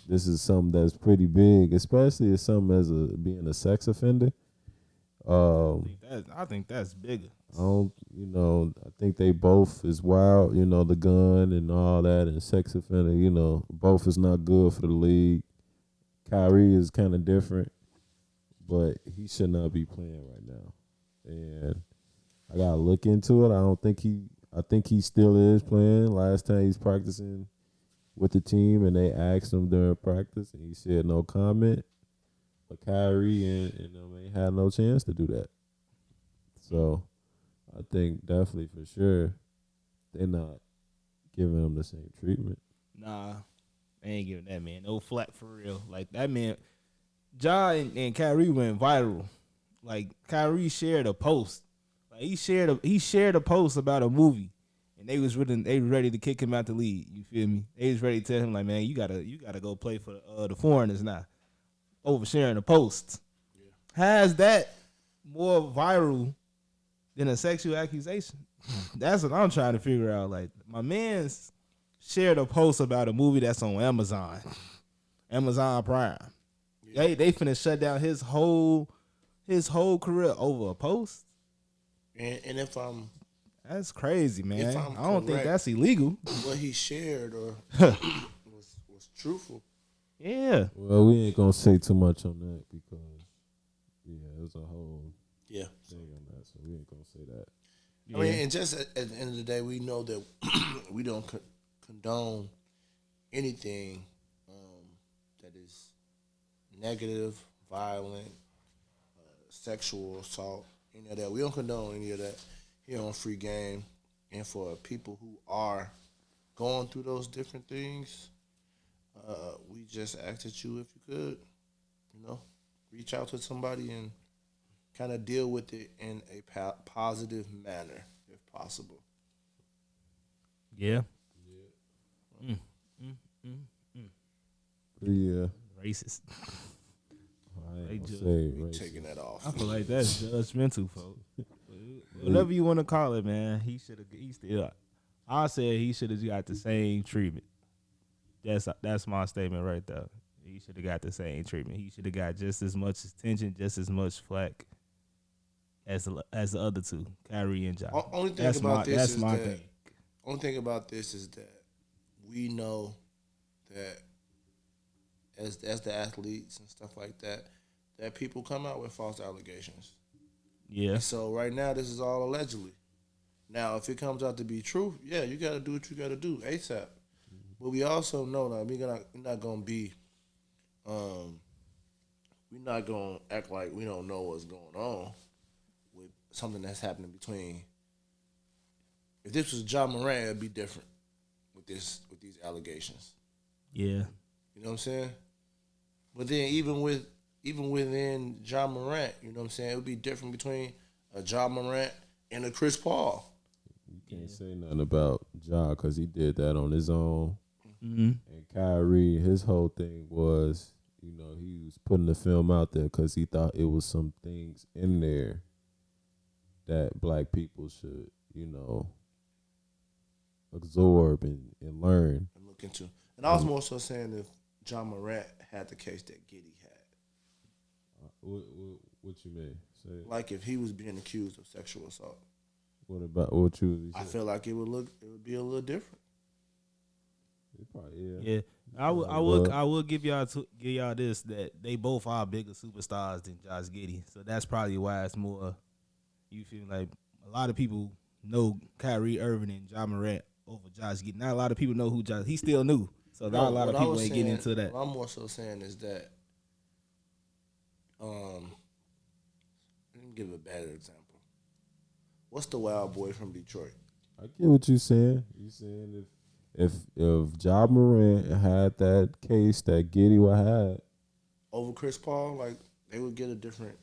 This is something that's pretty big, especially as something as being a sex offender. I think that's bigger. I think they both is wild, the gun and all that and sex offender, both is not good for the league. Kyrie is kind of different, but he should not be playing right now. And I got to look into it. I think he still is playing. Last time he's practicing with the team and they asked him during practice and he said no comment. But Kyrie and them ain't had no chance to do that. So I think definitely for sure they're not giving him the same treatment. Nah, they ain't giving that man no flack for real. Like that man, Ja and Kyrie went viral. Like Kyrie shared a post. Like he shared a post about a movie, and they was ready to kick him out the league. You feel me? They was ready to tell him like, man, you gotta go play for the foreigners now. Oversharing a post. Yeah. How's that more viral than a sexual accusation? That's what I'm trying to figure out. Like my man's shared a post about a movie that's on Amazon Prime. Yeah. They finna shut down his whole career over a post. And if I'm, that's crazy, man. I don't think correct, that's illegal. what he shared or was truthful. Yeah. Well, we ain't gonna say too much on that because it was a whole thing on that, so we ain't gonna say that. I mean, and just at the end of the day, we know that we don't condone anything that is negative, violent, sexual assault, any of that. We don't condone any of that here on Free Game. And for people who are going through those different things, we just ask that you, if you could, reach out to somebody and kind of deal with it in a positive manner, if possible. Yeah. Yeah. Racist. I ain't gonna say racist. Taking that off. I feel like that's judgmental, folks. Whatever you want to call it, man. I said he should have got the same treatment. That's my statement right there. He should have got the same treatment. He should have got just as much attention, just as much flack as the other two, Kyrie and Ja. Only thing about this is that we know that as the athletes and stuff like that, that people come out with false allegations. Yeah. And so right now, this is all allegedly. Now, if it comes out to be true, yeah, you got to do what you got to do ASAP. But we also know that we're not going to be, we're not going to act like we don't know what's going on with something that's happening between. If this was Ja Morant, it'd be different with these allegations. Yeah. You know what I'm saying? But then even within Ja Morant, you know what I'm saying, it would be different between a Ja Morant and a Chris Paul. You can't say nothing about Ja because he did that on his own. Mm-hmm. And Kyrie, his whole thing was, he was putting the film out there because he thought it was some things in there that black people should, absorb and learn. And look into. And I was more so saying if Ja Morant had the case that Giddy had. What you mean? Say it. Like if he was being accused of sexual assault. What about what you? I feel like it would be a little different. Probably, yeah. I will give y'all this, that they both are bigger superstars than Josh Giddey. So that's probably why it's more, you feel like a lot of people know Kyrie Irving and Ja Morant over Josh Giddey. Not a lot of people know who Josh. He's still new. So not a lot of people ain't getting into that. What I'm more so saying is that let me give a better example. What's the wild boy from Detroit? I get what you're saying. You're saying if Ja Morant had that case that Giddy would have over Chris Paul, like they would get a different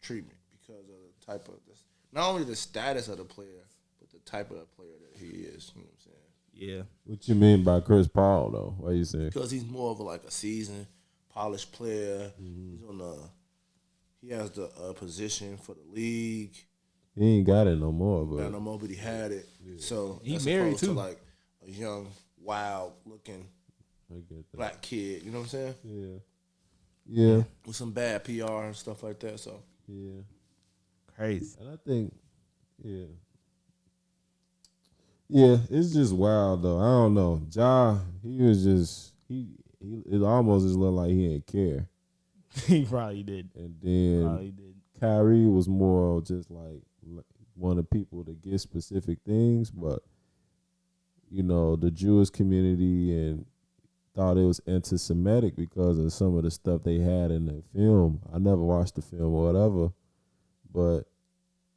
treatment because of the type of this, not only the status of the player, but the type of player that he is. You know what I'm saying? Yeah. What you mean by Chris Paul though? What you saying? Because he's more of a seasoned polished player. He has the position for the league. He ain't got it no more, Not but no more, but he had it. Yeah. So he as married opposed to too. like a young, wild looking I get that. black kid. You know what I'm saying? Yeah. With some bad PR and stuff like that. So Yeah. Crazy. And I think, yeah, it's just wild though. I don't know. Ja, he was just it almost just looked like he didn't care. He probably did. And then Kyrie was more just like one of the people to get specific things, but the Jewish community and thought it was anti-Semitic because of some of the stuff they had in the film. I never watched the film or whatever, but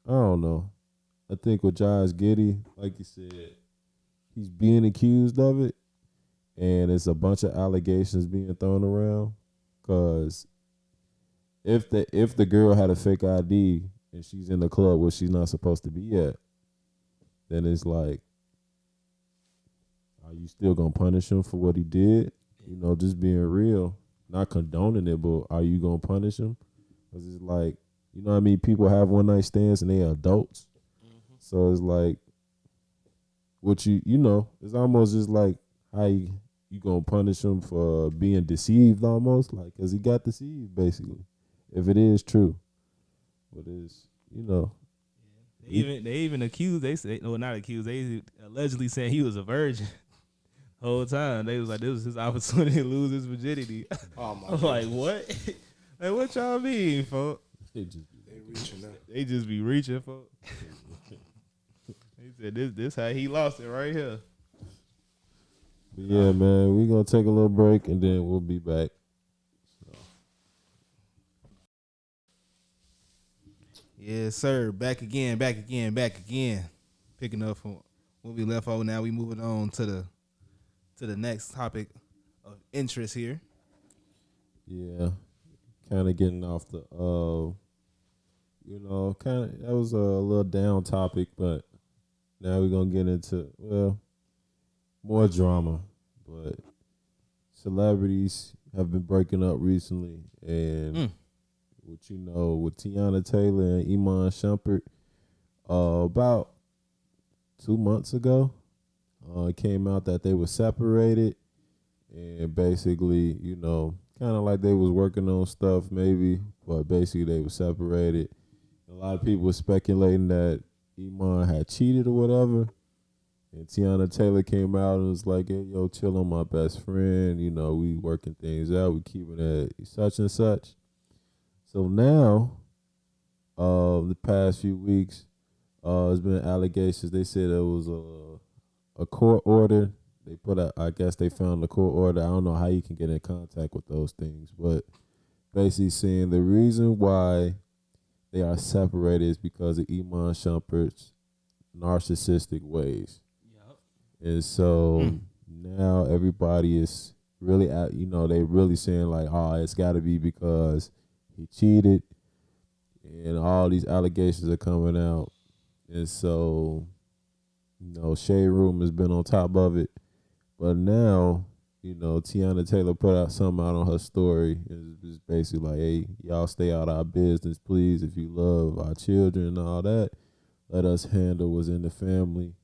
I don't know. I think with Josh Giddey, like you said, he's being accused of it, and it's a bunch of allegations being thrown around. Because if the girl had a fake ID and she's in the club where she's not supposed to be at, then it's like, are you still gonna punish him for what he did? Just being real, not condoning it, but are you gonna punish him? Because it's like, what I mean? People have one night stands and they are adults. So it's like, it's almost just like how you gonna punish him for being deceived almost, like, because he got deceived basically, if it is true. But it's, They even accused. They say, no, not accused. They allegedly saying he was a virgin. Whole time they was like, this was his opportunity to lose his virginity. oh my I'm like, what? Like, what y'all mean, folks? they reaching out. They just be reaching, folks. They said this how he lost it right here. But yeah, man, we gonna take a little break and then we'll be back. Yes, sir. Back again. Picking up from where we left off. Now we moving on to the next topic of interest here. Yeah, kind of getting off the, that was a little down topic, but now we're gonna get into more drama. But celebrities have been breaking up recently, and with Tiana Taylor and Iman Shumpert, about 2 months ago, it came out that they were separated, and basically, kind of like they was working on stuff maybe, but basically they were separated. A lot of people were speculating that Iman had cheated or whatever, and Tiana Taylor came out and was like, hey, yo, chill on my best friend, we working things out, we keeping it such and such. So now, the past few weeks, there's been allegations. They said it was a court order. They I guess they found the court order. I don't know how you can get in contact with those things, but basically saying the reason why they are separated is because of Iman Shumpert's narcissistic ways. Yep. And so now everybody is really they really saying like, oh, it's got to be because he cheated, and all these allegations are coming out. And so, Shade Room has been on top of it. But now, Tiana Taylor put out something out on her story. It's basically like, hey, y'all stay out of our business, please. If you love our children and all that, let us handle what's in the family,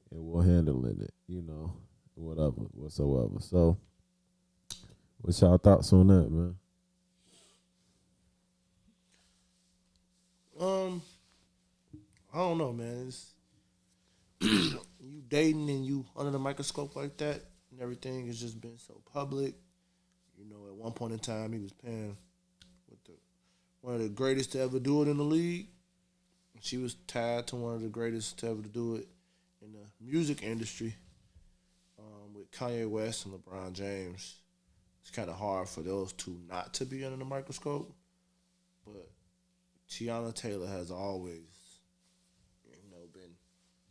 and we'll handle it, whatsoever. So, what's y'all thoughts on that, man? I don't know, man. It's you dating and you under the microscope like that, and everything has just been so public. At one point in time, he was paying with one of the greatest to ever do it in the league. She was tied to one of the greatest to ever do it in the music industry, with Kanye West and LeBron James. It's kind of hard for those two not to be under the microscope, but Tiana Taylor has always, been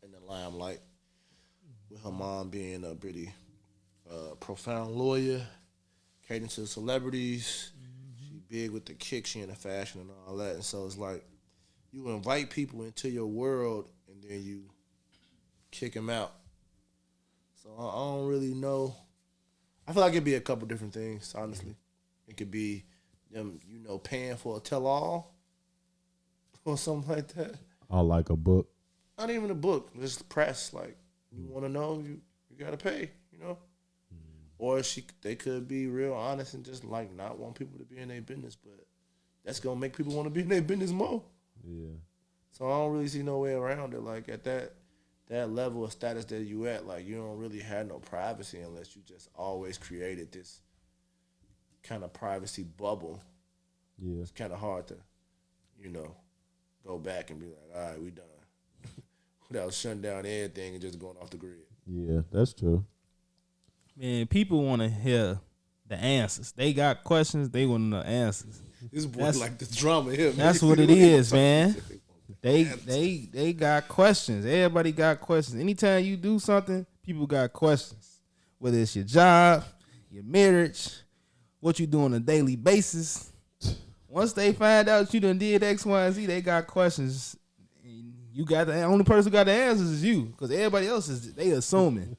in the limelight, with her mom being a pretty profound lawyer, catering to celebrities. She big with the kick, she into fashion and all that. And so it's like you invite people into your world and then you kick them out. So I don't really know. I feel like it'd be a couple different things, honestly. It could be them, paying for a tell-all or something like that. Or like a book. Not even a book, just press. Like, you want to know, you got to pay, Or they could be real honest and just, like, not want people to be in their business, but that's going to make people want to be in their business more. Yeah. So I don't really see no way around it. Like, at that level of status that you at, like, you don't really have no privacy unless you just always created this kind of privacy bubble. Yeah. It's kind of hard to, go back and be like, all right, we done. Without shutting down everything and just going off the grid. Yeah, that's true. Man, people want to hear the answers. They got questions. They want to know answers. This boy like the drama here, man. That's what it is, man. They got questions. Everybody got questions. Anytime you do something, people got questions. Whether it's your job, your marriage, what you do on a daily basis. Once they find out you done did X, Y, and Z, they got questions. You got the only person who got the answers is you, because everybody else they assuming.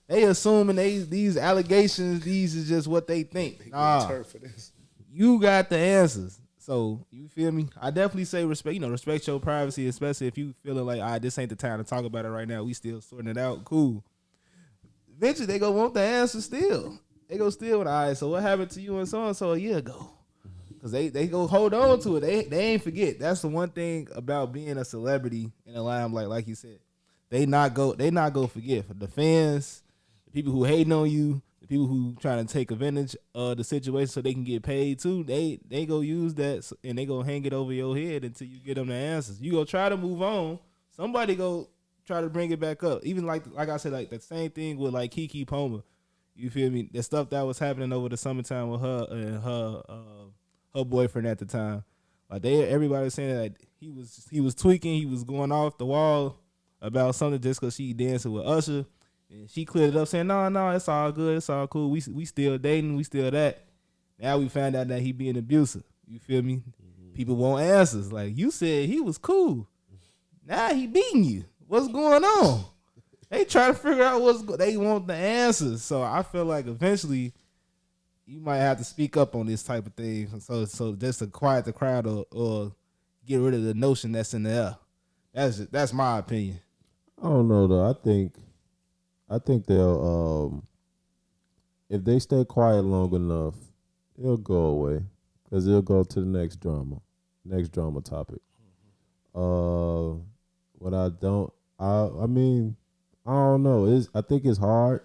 They assuming these allegations, these is just what they think. Nah, for this. you got the answers. So you feel me? I definitely say respect. Respect your privacy, especially if you feeling like, this ain't the time to talk about it right now. We still sorting it out. Cool. Eventually, they gonna want the answer still. They go still with, all right, so what happened to you and so a year ago? Because they go hold on to it. They ain't forget. That's the one thing about being a celebrity in the limelight, like you said. They not go forget. For the fans, the people who hating on you, the people who trying to take advantage of the situation so they can get paid too, they go use that and they go hang it over your head until you get them the answers. You go try to move on. Somebody go try to bring it back up. Even like I said, like the same thing with like Keke Palmer. You feel me? The stuff that was happening over the summertime with her and her boyfriend at the time. Like everybody was saying that he was tweaking, he was going off the wall about something just because she dancing with Usher. And she cleared it up saying, no, it's all good, it's all cool. We still dating, we still that. Now we found out that he being abusive. You feel me? Mm-hmm. People want answers. Like, you said he was cool. Now he beating you. What's going on? They try to figure out they want the answers. So I feel like eventually you might have to speak up on this type of thing. So just to quiet the crowd or get rid of the notion that's in the air. That's my opinion. I don't know though. I think they'll if they stay quiet long enough, it'll go away because it'll go to the next drama topic. What I mean, I don't know. I think it's hard.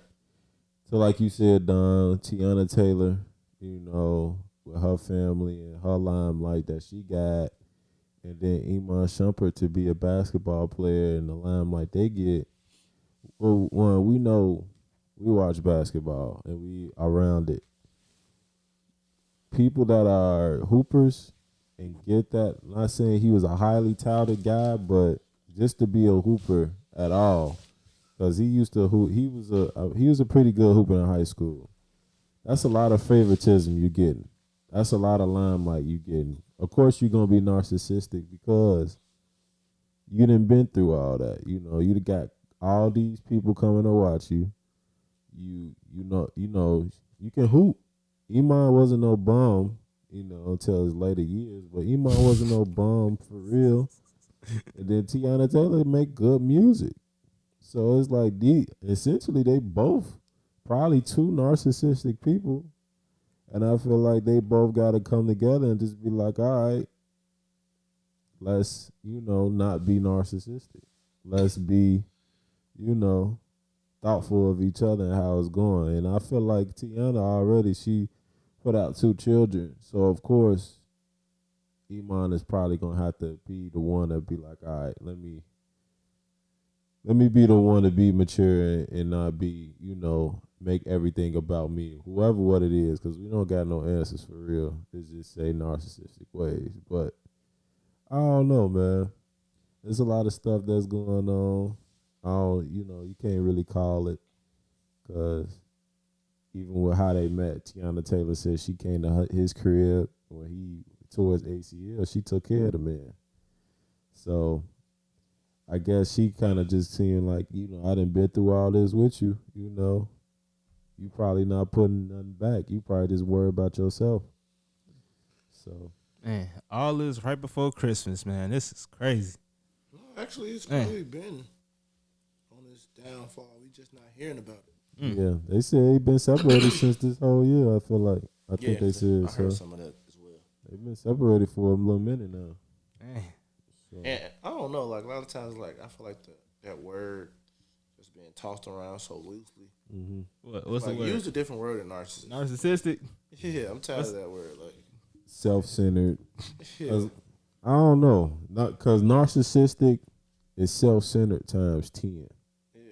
So like you said, Don, Tiana Taylor, with her family and her limelight that she got, and then Iman Shumpert to be a basketball player and the limelight they get. Well, one, we know we watch basketball and we around it. People that are hoopers and get that, I'm not saying he was a highly touted guy, but just to be a hooper at all, because he used to hoop, he was a pretty good hooper in high school. That's a lot of favoritism you getting. That's a lot of limelight you getting. Of course you're gonna be narcissistic because you done been through all that. You got all these people coming to watch you. You can hoop. Iman wasn't no bum, until his later years, but Iman wasn't no bum for real. And then Tiana Taylor make good music. So it's like essentially they both probably two narcissistic people. And I feel like they both gotta come together and just be like, all right, let's, not be narcissistic. Let's be, thoughtful of each other and how it's going. And I feel like Tiana already, she put out 2 children. So of course, Iman is probably gonna have to be the one to be like, all right, let me be the one to be mature and not be, make everything about me, whoever what it is, because we don't got no answers for real. It's just say narcissistic ways. But I don't know, man. There's a lot of stuff that's going on. You can't really call it, because even with how they met, Tiana Taylor said she came to his crib when he tore his ACL. She took care of the man. So I guess she kind of just seeing like, I done been through all this with you, You probably not putting nothing back. You probably just worry about yourself. So Man, all this right before Christmas, man. This is crazy. No, actually, it's Man. probably been on this downfall. We just not hearing about it. yeah, they said he been separated since this whole year. I feel like I think they said I heard so. some of that as well. They've been separated for a little minute now. Man. So, And I don't know, like a lot of times, like I feel like that word just being tossed around so loosely. What's Like the word? use a different word than narcissist. Narcissistic? Yeah, I'm tired of that word. Like, self-centered. yeah, I don't know, not because narcissistic is self-centered times 10. yeah,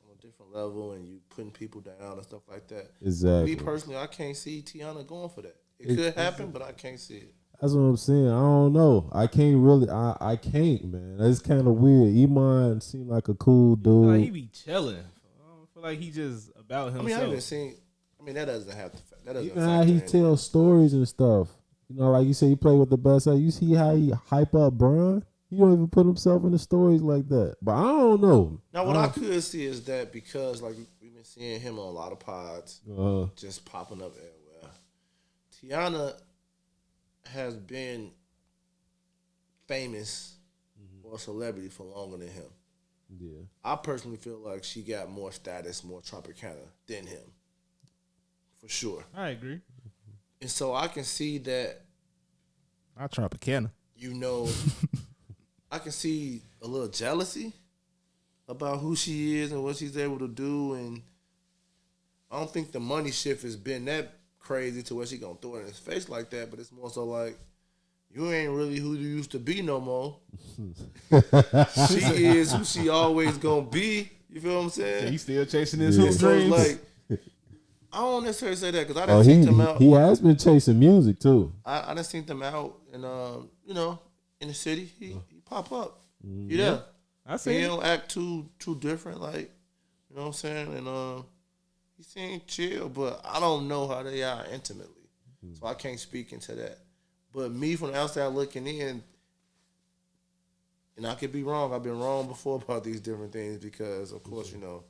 on a different level, and you putting people down and stuff like that. Exactly. Me personally, I can't see Tiana going for that. It could happen, but I can't see it. That's what I'm saying. I don't know. I can't really. I can't, man. That's kind of weird. Iman seemed like a cool dude. Like he be chilling. I don't feel like he just about I himself. mean, I haven't seen. I mean, that doesn't have to. That doesn't. Even how factor he in. tells stories and stuff. You know, like you say, he play with the best. You see how he hype up Bron? He don't even put himself in the stories like that. But I don't know. Now, what I could see is that because, like, we've been seeing him on a lot of pods, just popping up everywhere. Tiana has been famous or a celebrity for longer than him. Yeah. I personally feel like she got more status, more Tropicana than him, for sure. I agree. And so I can see that, I Tropicana. you know, I can see a little jealousy about who she is and what she's able to do. And I don't think the money shift has been that crazy to where she gonna throw it in his face like that. But it's more so like, you ain't really who you used to be no more. She is who she always gonna be. You feel what I'm saying? He still chasing his Yeah. hoop So it's dreams. like, I don't necessarily say that because I done seen them out. He has been chasing music too. I done seen them out and you know, in the city. He pop up. Yeah. I see. He don't act too different, like, you know what I'm saying? And he seemed chill, but I don't know how they are intimately. So I can't speak into that. But me from the outside looking in, and I could be wrong. I've been wrong before about these different things because, of course, you know,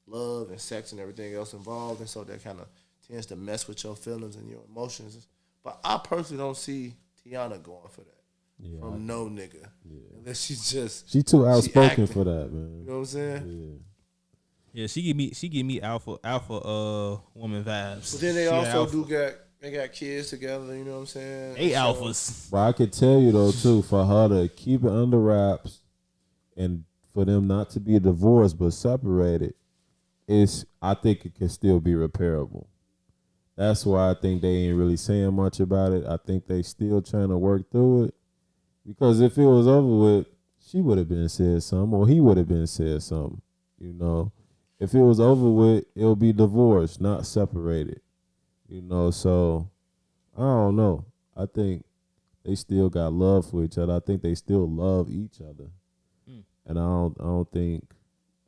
love and sex and everything else involved, and so that kind of tends to mess with your feelings and your emotions. But I personally don't see Tiana going for that from no nigga, unless She too outspoken acting. for that, man. You know what I'm saying? Yeah, she give me alpha woman vibes. But then they She also alpha. they got kids together. You know what I'm saying? They So, alphas. But I could tell you though too, for her to keep it under wraps and for them not to be divorced but separated, I think it can still be repairable. That's why I think they ain't really saying much about it. I think they still trying to work through it. Because if it was over with, she would have been said something, or he would have been said something. You know, if it was over with, it'll be divorced, not separated. You know, so I don't know. I think they still got love for each other. I think they still love each other, and I don't think.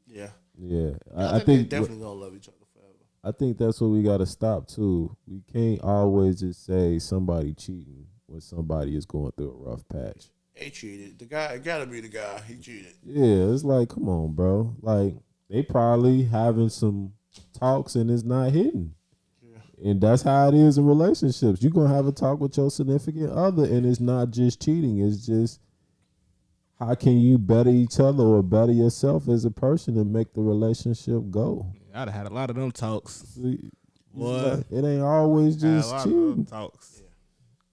yeah. Yeah, I think they definitely gonna love each other forever. I think that's what we got to stop too. We can't always just say somebody cheating when somebody is going through a rough patch. He cheated. The guy, it gotta be the guy. He cheated. Yeah, it's like, come on, bro. Like, they probably having some talks and it's not hitting. Yeah. And that's how it is in relationships. You're going to have a talk with your significant other and it's not just cheating. It's just, how can you better each other or better yourself as a person and make the relationship go? I'd have had a lot of them talks. See, What? it ain't always Had a just lot of them cheating. talks.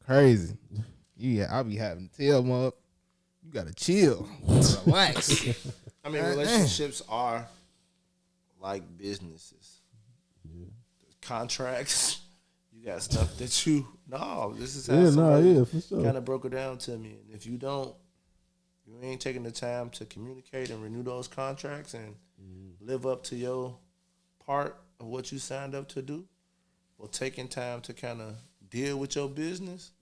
Crazy. Yeah, I be having to tell them up. You gotta chill, relax. I mean, relationships are like businesses. Contracts. You got stuff that you this is how somebody for sure. kind of broke it down to me. And if you ain't taking the time to communicate and renew those contracts and live up to your part of what you signed up to do, or taking time to kind of deal with your business,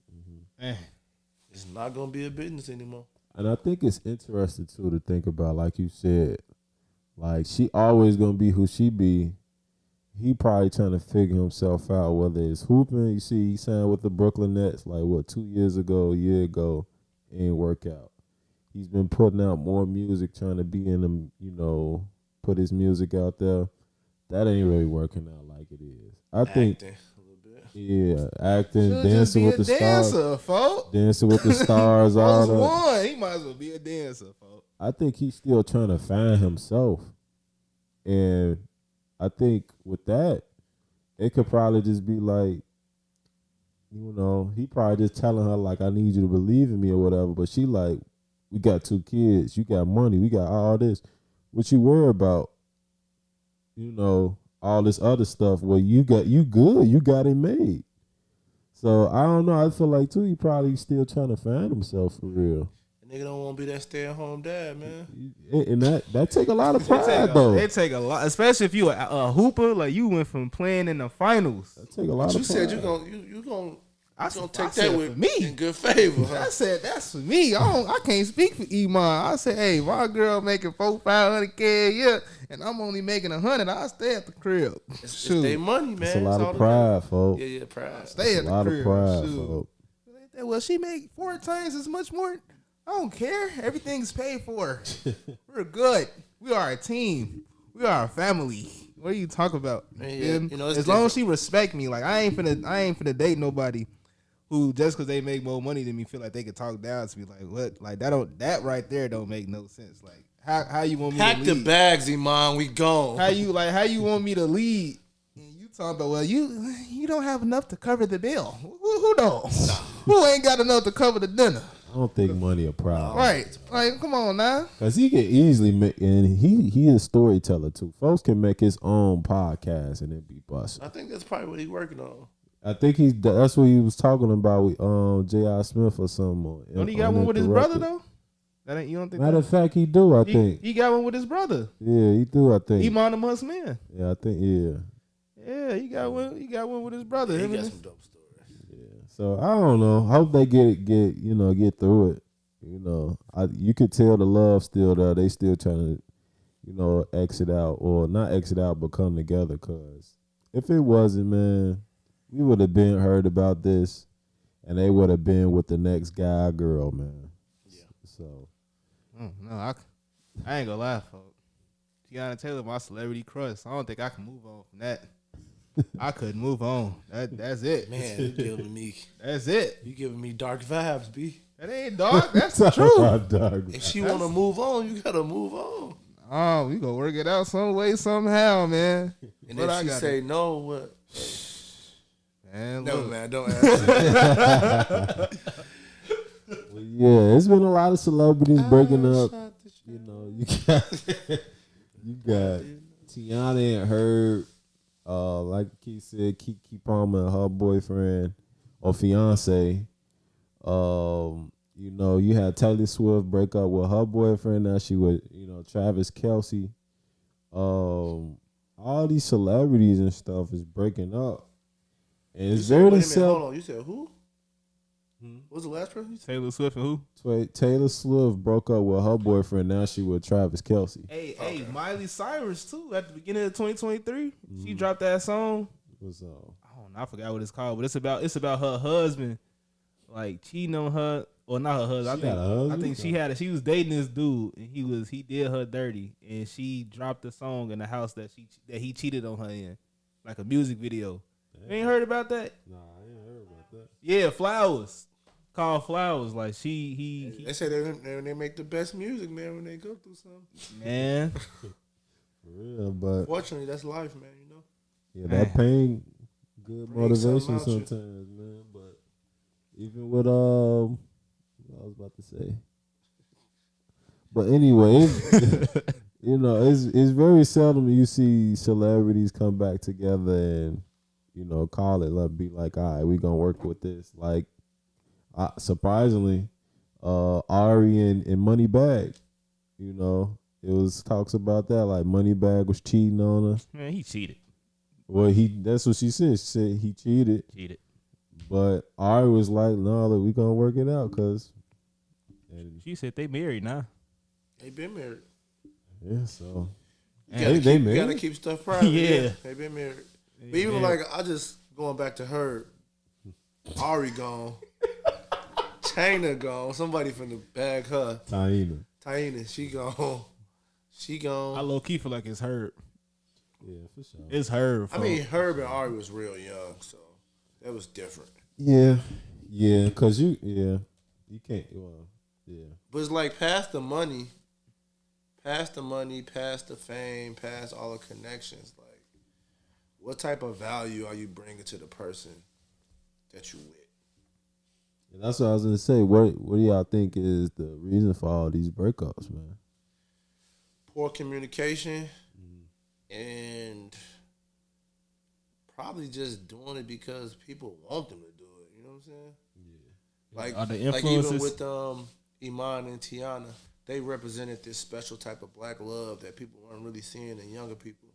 it's not gonna be a business anymore. And I think it's interesting too to think about, like you said, like she always gonna be who she be. He probably trying to figure himself out, whether it's hooping. You see, he signed with the Brooklyn Nets like what, 2 years ago, a year ago, ain't work out. He's been putting out more music, trying to be in them, put his music out there. That ain't really working out like it is. I think Acting a little bit. Yeah, acting, Should just dancing be with a the stars, dancer, folks. dancing with the stars. all Most that. one. He might as well be a dancer, folks. I think he's still trying to find himself, and I think with that, it could probably just be like, he probably just telling her like, I need you to believe in me or whatever. But she like, we got 2 kids, you got money, we got all this. What you worry about? All this other stuff. Well, you good, you got it made. So I don't know. I feel like too, he probably still trying to find himself for real. Nigga don't want to be that stay-at-home dad, man. And that take a lot of pride though. It take a lot, especially if you a hooper. Like you went from playing in the finals. That take a lot But of you pride. said you gonna take said that with for me. in good favor. Huh? I said that's for me. I can't speak for Iman. I said, hey, my girl making $400-500K a year, and I'm only making $100. I stay at the crib. It's their money, man. It's a lot all of it pride, matters. folks. Yeah, pride. Stay at A the lot crib. of pride, Shoot. folks. Well, she make 4 times as much more. I don't care. Everything's paid for. We're good. We are a team. We are a family. What are you talking about? Man, yeah, it's as long as she respect me, like I ain't finna date nobody who just because they make more money than me feel like they could talk down to me. Like what? Like that right there don't make no sense. Like how you want me Pack to the lead? bags, Iman. We gone. How you want me to lead? And you talking about, well, you don't have enough to cover the bill. Who don't? Who ain't got enough to cover the dinner? I don't think money a problem. Right. Like, come on now. Cause he can easily make, and he is a storyteller too. Folks can make his own podcast and it be busted. I think that's probably what he's working on. I think that's what he was talking about with J.I. Smith or something. Don't he got one with his brother though? That ain't, you don't think? Matter of fact, he do. I think he got one with his brother. Yeah, he do. I think Iman Amongst Men. Yeah, I think Yeah, he got one. He got one with his brother. He Him got and some dope stories. Yeah. So I don't know. Hope they get through it. You could tell the love still there. They still trying to, exit out or not exit out, but come together. Cause if it wasn't, man, we would have been heard about this, and they would have been with the next guy or girl, man. Yeah. So. No, I ain't gonna lie, folks. Tiana Taylor, my celebrity crush. I don't think I can move on from that. I couldn't move on. That's it. Man, you giving me That's it. you giving me dark vibes, B. That ain't dark. That's the truth. If she wanna move on, you gotta move on. Oh, we gonna work it out some way, somehow, man. And But if I she gotta- say no, what? Man, No, look. man, don't answer. Well, yeah, it's been a lot of celebrities breaking up. You got Tiana and her, like Keith said, Keke Palmer and her boyfriend or fiance. You had Taylor Swift break up with her boyfriend. Now she with Travis Kelce. All these celebrities and stuff is breaking up, and it's very Wait a minute, seldom. hold on. You said who? What was the last person? You said? Taylor Swift and who? Taylor Swift broke up with her boyfriend. Now she with Travis Kelce. Hey, Miley Cyrus too. At the beginning of 2023, she dropped that song. What's I don't know, I forgot what it's called, but it's about her husband, like cheating on her, or not her husband. She had a husband? I think she was dating this dude, and he did her dirty, and she dropped the song in the house that he cheated on her in, like a music video. You ain't heard about that? Nah, I ain't heard about that. Yeah, Flowers. Called Flowers. Like he They say they make the best music, man, when they go through something. man. For real, but Fortunately, that's life, man. yeah, that pain, good Bring motivation something out you. sometimes, man. But even with what I was about to say. But anyway, it's very seldom you see celebrities come back together and call it, be like, all right, we gonna work with this. Like, surprisingly, Ari and Moneybagg, it was talks about that, like Moneybagg was cheating on her. Man, he cheated. Well, that's what she said. She said he cheated. But Ari was like, no, look, we gonna work it out, cause. She said they married now. They been married. Yeah, so You they gotta married. keep stuff private. Yeah. They been married. But even like I just going back to her, Ari gone, China gone. Somebody finna bag her. Taina, she gone. She I gone. low key feel like it's Herb. Yeah, for sure. It's Herb. I mean, Herb and Ari was real young, so That was different. Yeah, cause you can't. Well, yeah. But it's like past the money, past the fame, past all the connections. Like, what type of value are you bringing to the person that you with? And that's what I was gonna say. What do y'all think is the reason for all these breakups, man? Poor communication and probably just doing it because people want them to do it. You know what I'm saying? Yeah. Are the Like even influences? with Iman and Tiana, they represented this special type of black love that people weren't really seeing in younger people.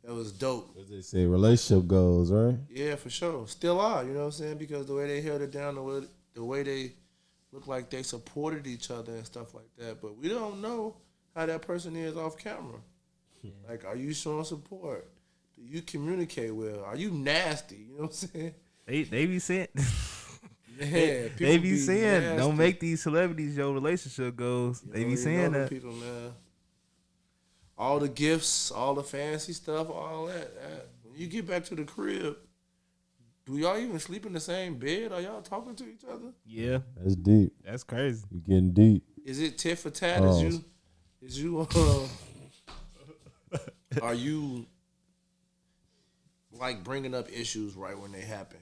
That was dope. As they say, relationship goals, right? Yeah, for sure. Still are, you know what I'm saying? Because the way they held it down, the way they looked like they supported each other and stuff like that. But we don't know how that person is off camera. Like, are you showing support? Do you communicate well? Are you nasty? You know what I'm saying? They be saying. Yeah, They be people saying, nasty. don't make these celebrities your relationship goals. They be You saying know them that. people, man. All the gifts, all the fancy stuff, all that. When you get back to the crib, do y'all even sleep in the same bed? Are y'all talking to each other? Yeah, That's deep. that's crazy. You getting deep. Is it tit for tat? Are you like bringing up issues right when they happen?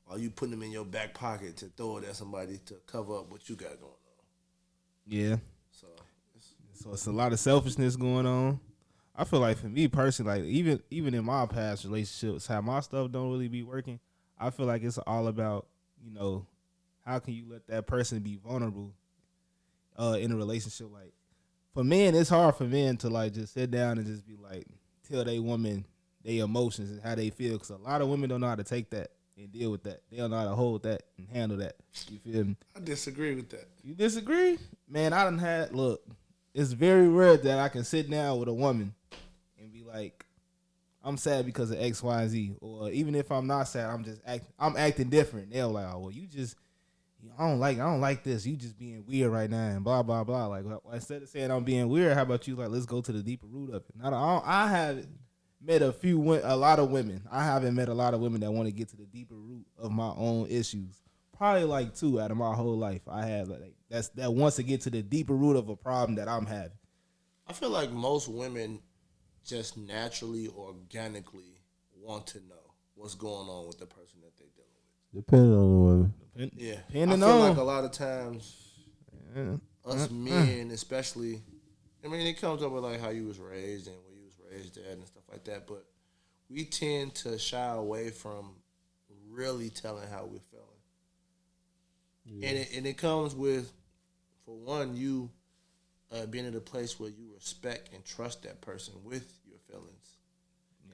Are you putting them in your back pocket to throw it at somebody to cover up what you got going on? Yeah. So So it's a lot of selfishness going on. I feel like for me personally, like even in my past relationships, how my stuff don't really be working, I feel like it's all about, how can you let that person be vulnerable in a relationship. Like for men, it's hard for men to like just sit down and just be like tell they woman their emotions and how they feel, because a lot of women don't know how to take that and deal with that. They don't know how to hold that and handle that. You feel me? I disagree with that. You disagree? Man, I done had, look, it's very rare that I can sit down with a woman and be like, I'm sad because of X, Y, and Z. Or even if I'm not sad, I'm acting different. They're like, oh, well, I don't like this. You just being weird right now and blah, blah, blah. Like, well, instead of saying I'm being weird, how about you, like, let's go to the deeper root of it. I haven't met a lot of women. I haven't met a lot of women that want to get to the deeper root of my own issues. Probably like 2 out of my whole life. I have that wants to get to the deeper root of a problem that I'm having. I feel like most women just naturally, organically want to know what's going on with the person that they're dealing with. Depending on the woman. Yeah. Depending I feel on. like a lot of times us men especially, I mean, it comes up with like how you was raised and where you was raised at and stuff like that, but we tend to shy away from really telling how we're feeling. Yeah. And it comes with, for one, you being at a place where you respect and trust that person with your feelings.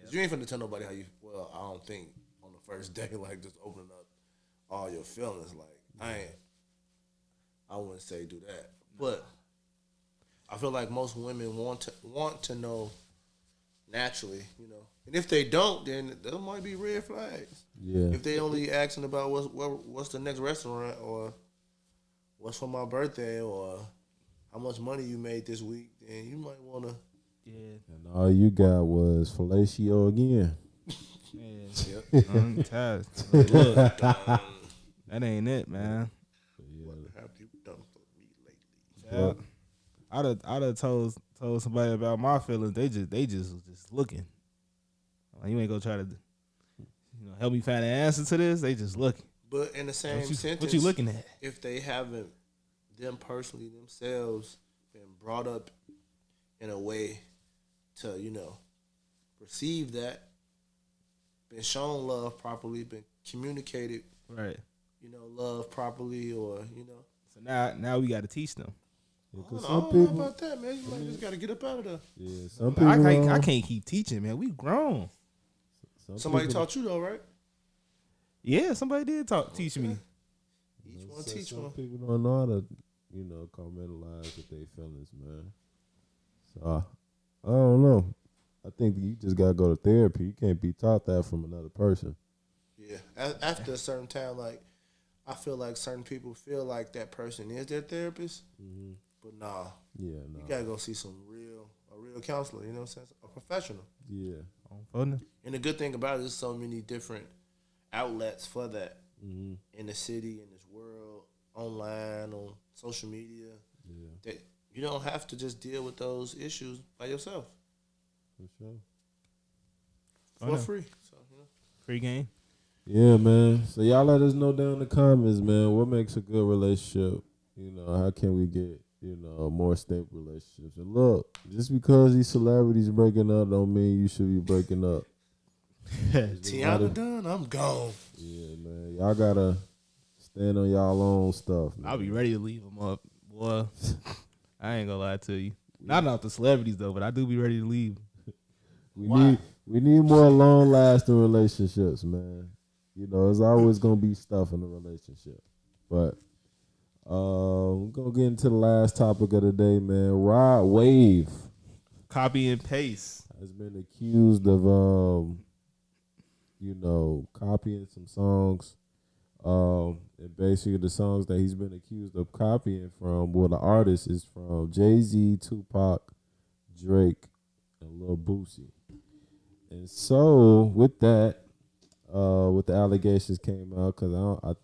Yep. You ain't finna tell nobody how you. Well, I don't think on the first day, like just opening up all your feelings. Like I wouldn't say do that, but I feel like most women want to know naturally, And if they don't, then there might be red flags. Yeah. If they only asking about what's the next restaurant, or what's for my birthday, or how much money you made this week, then you might want to. Yeah. And all you got was fellatio again. Man, yep. I'm tired. Look, that ain't it, man. What have you done for me lately? Yeah. I'd have told somebody about my feelings. They just was just looking. Like, you ain't gonna try to, help me find an answer to this. They just looking. But in the same sentence, what you looking at? If they haven't, them personally themselves, been brought up in a way to, perceive that, been shown love properly, been communicated, right? Love properly, or So now we got to teach them. Yeah, I don't know about that, man. You might just got to get up out of there. Yeah, some people. I can't keep teaching, man. We grown. Somebody taught you though, right? Yeah, somebody did teach me. Each one teach some one. people don't know how to, compartmentalize with their feelings, man. So I don't know. I think you just gotta go to therapy. You can't be taught that from another person. Yeah, after a certain time, like I feel like certain people feel like that person is their therapist, but nah. Yeah, no. You gotta go see a real counselor. You know what I'm saying? A professional. Yeah. And the good thing about it is so many different outlets for that Mm-hmm. in the city, in this world, online, on social media. Yeah, That you don't have to just deal with those issues by yourself for sure. for free. So, Free game. Yeah, man. So y'all let us know down in the comments, man. What makes a good relationship? You know, how can we get, more stable relationships? And look, just because these celebrities breaking up don't mean you should be breaking up. Tiana done, I'm gone. Yeah, man. Y'all gotta stand on y'all own stuff, man. I'll be ready to leave them up. Boy, I ain't gonna lie to you. Not off the celebrities though, but I do be ready to leave. We need more long lasting relationships, man. There's always gonna be stuff in a relationship. But we're gonna get into the last topic of the day, man. Rod Wave Copy and paste. has been accused of copying some songs. And basically the songs that he's been accused of copying from, the artist is from Jay-Z, Tupac, Drake, and Lil Boosie. And so with that, with the allegations came out, because I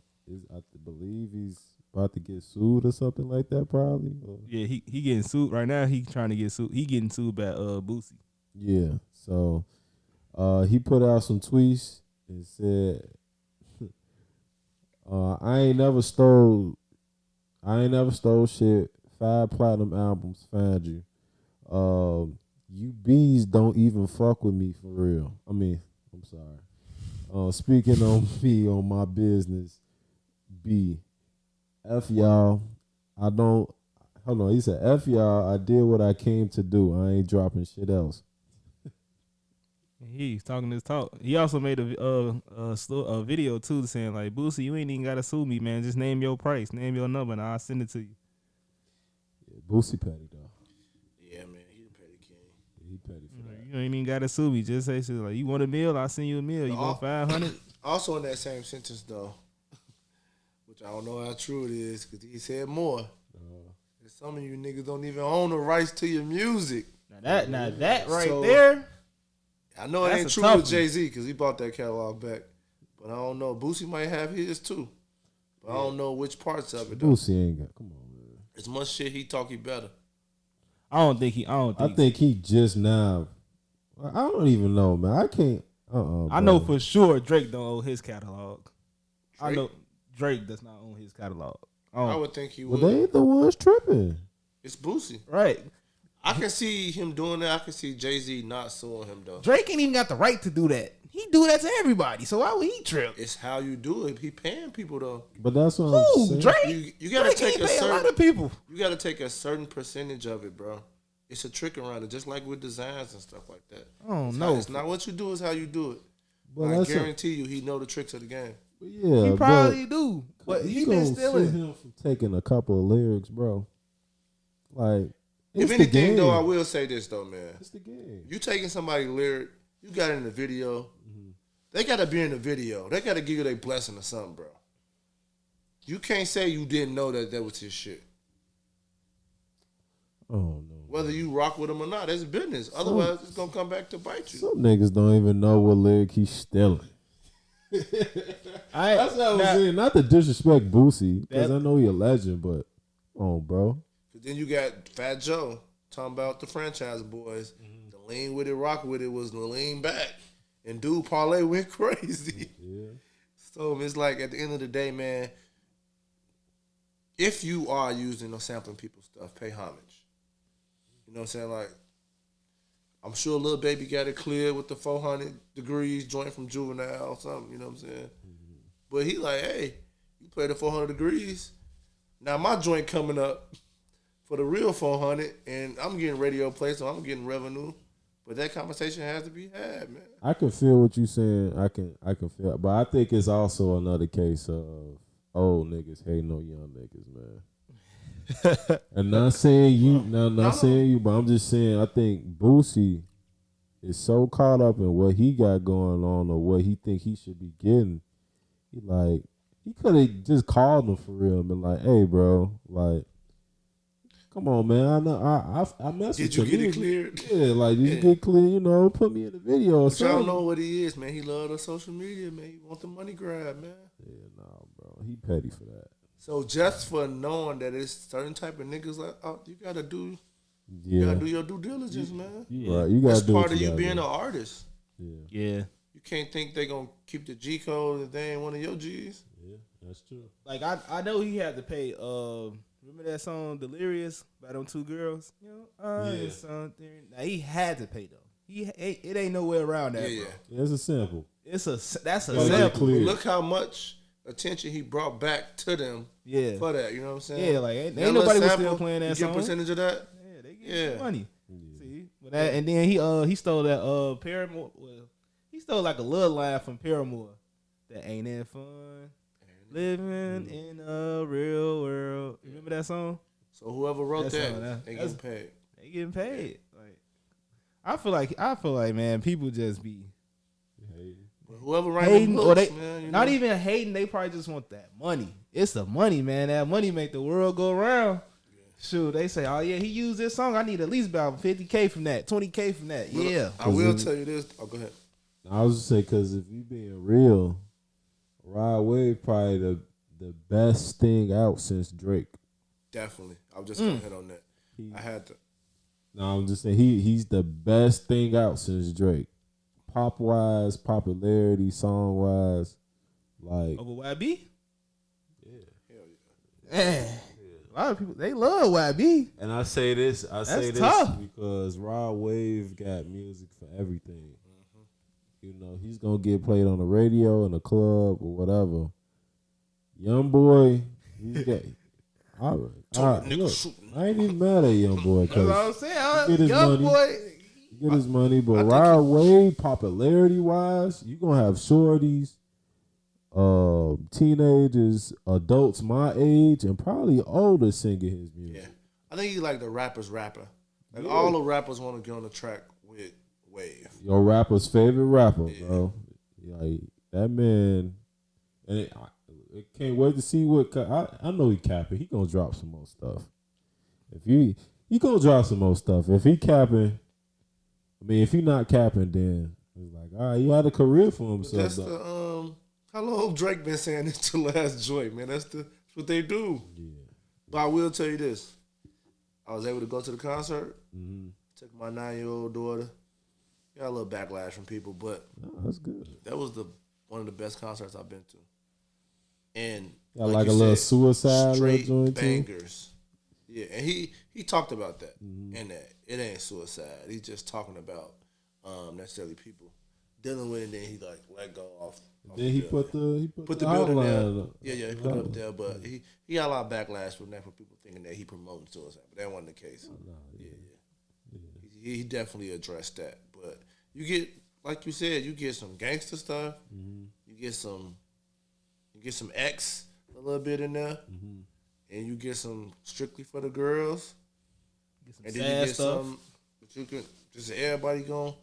believe he's about to get sued or something like that, probably. Yeah, he getting sued right now. He trying to get sued. He getting sued by Boosie. Yeah. So he put out some tweets and said, I ain't never stole shit. 5 platinum albums, found you. You bees don't even fuck with me for real. I'm sorry. Speaking on me, on my business, B. F y'all. I don't. Hold on. He said, F y'all. I did what I came to do. I ain't dropping shit else. He's talking his talk. He also made a video too saying like, Boosie, you ain't even gotta sue me, man. Just name your price, name your number, and I'll send it to you. Yeah, Boosie petty though. Yeah, man, he the petty king. Yeah, he petty for that. You ain't even gotta sue me. Just say shit like, you want a meal? I'll send you a meal. You want 500? Also in that same sentence though, which I don't know how true it is, because he said more. Some of you niggas don't even own the rights to your music. Now that right So, there. I know it That's ain't a true tough with one. Jay-Z because he bought that catalog back. But I don't know. Boosie might have his too. But I don't know which parts of it though. Boosie ain't got. Come on, man. As much shit he talk, he better. I think he just now. I don't even know, man. I can't. I know for sure Drake don't own his catalog. I Drake? know Drake does not own his catalog. I would think he Well, would. they ain't the ones tripping. It's Boosie. Right. I can see him doing that. I can see Jay-Z not suing him though. Drake ain't even got the right to do that. He do that to everybody. So why would he trip? It's how you do it. He paying people though. But that's what I'm Who? saying. Drake? You gotta Drake take ain't a pay a lot certain. of people. You gotta take a certain percentage of it, bro. It's a trick around it, just like with designs and stuff like that. Oh It's no. it's not what you do, it's how you do it. But I that's guarantee you, he know the tricks of the game. Yeah, He probably do. But he gonna been sue stealing. him from taking a couple of lyrics, bro. Like, If it's the anything, game. though, I will say this though, man. It's the game. You taking somebody's lyric, you got it in the video. They gotta be in the video. They gotta give you their blessing or something, bro. You can't say you didn't know that was his shit. Oh no. Whether you rock with him or not, it's business. Otherwise, it's gonna come back to bite you. Some niggas don't even know what lyric he's stealing. That's what I was saying. Not to disrespect Boosie, because I know he a legend, but bro. But then you got Fat Joe talking about the franchise boys. The lean with it, rock with it was the lean back. And dude, parlay went crazy. Yeah. So it's like at the end of the day, man, if you are using or sampling people's stuff, pay homage. You know what I'm saying? Like, I'm sure Lil Baby got it clear with the 400 degrees joint from Juvenile or something, you know what I'm saying? But he like, hey, you play the 400 degrees. Now my joint coming up for the real 400, and I'm getting radio play, so I'm getting revenue. But that conversation has to be had, man. I can feel what you saying. I can feel, but I think it's also another case of old niggas hating on young niggas, man. And not saying you, not saying you, but I'm just saying I think Boosie is so caught up in what he got going on or what he think he should be getting. He could have just called him for real and been like, "Hey, bro, like, Come on, man. I know. I mess Did with you get it community. cleared? Yeah, like did you get clear? You know, put me in the video or But y'all something. know what he is, man. He love the social media, man. He want the money grab, man. Yeah, nah, bro. He petty for that. So just for knowing that it's certain type of niggas like, oh, you gotta do Yeah, your due diligence, man. right. You That's gotta do part what of you gotta being do. an artist. Yeah. You can't think they gonna keep the G code if they ain't one of your G's. Yeah, that's true. Like I know he had to pay. Remember that song "Delirious" by them two girls? You know, Yeah. something. Now he had to pay though. It ain't nowhere around that. Yeah, bro. yeah. It's a sample. That's a Gotta get sample. clear. Look how much attention he brought back to them Yeah. for that. You know what I'm saying? Yeah, like ain't That nobody little was sample, still playing that you song. get percentage of that. Yeah, they get Yeah. some money. See, but that, and then he stole that Paramore. Well, he stole like a little line from Paramore. That ain't it fun living in a real world. You remember that song? So whoever wrote That's that, all that- they that's- getting paid. They getting paid. Like I feel like man, people just be But whoever writing hating the or books, they man, you not know? even hating. They probably just want that money. It's the money, man. That money make the world go round. Shoot, they say, oh yeah, he used this song. I need at least about 50K from that, 20K from that. But Yeah. I will tell you this. Oh, go ahead. I was just saying because if you being real, Rod Wave probably the best thing out since Drake. Definitely. I was just gonna hit on that. I had to. No, I'm just saying he's the best thing out since Drake. Pop wise, popularity, song wise, like Over YB? Hell yeah. Man. A lot of people they love YB. And I say this tough. because Rod Wave got music for everything. You know, he's gonna get played on the radio, in the club, or whatever. Young boy, he's got. Look, I ain't even mad at Young boy That's what I'm because saying. get his Young money. boy. he get his money, but Rod Wave, popularity wise, you gonna have shorties, teenagers, adults my age, and probably older singing his music. Yeah. I think he's like the rapper's rapper. Like all the rappers want to get on the track with Wave. Your rapper's favorite rapper, bro. Like that man, and I can't wait to see what. I know he capping. He gonna drop some more stuff. If he gonna drop some more stuff. If he capping, I mean, if he not capping, then it's like, all right, he had a career for himself. That's the how long Drake been saying this to last joint, man? That's what they do. Yeah. But I will tell you this: I was able to go to the concert. Mm-hmm. Took my 9-year-old daughter. Got a little backlash from people, but No, that's good. that was one of the best concerts I've been to. And Got like you a little said, suicide straight little joint too. bangers. Yeah, and he talked about that, and that it ain't suicide. He's just talking about necessarily people dealing with it. And then he like let go off. Then he put the building there. outline up. Yeah, he put it up there, but he got a lot of backlash from that, from people thinking that he promoting suicide, but that wasn't the case. Yeah. He definitely addressed that, but you get, like you said, you get some gangster stuff. You get some X a little bit in there, and you get some strictly for the girls, and then you get some, but you can just everybody going.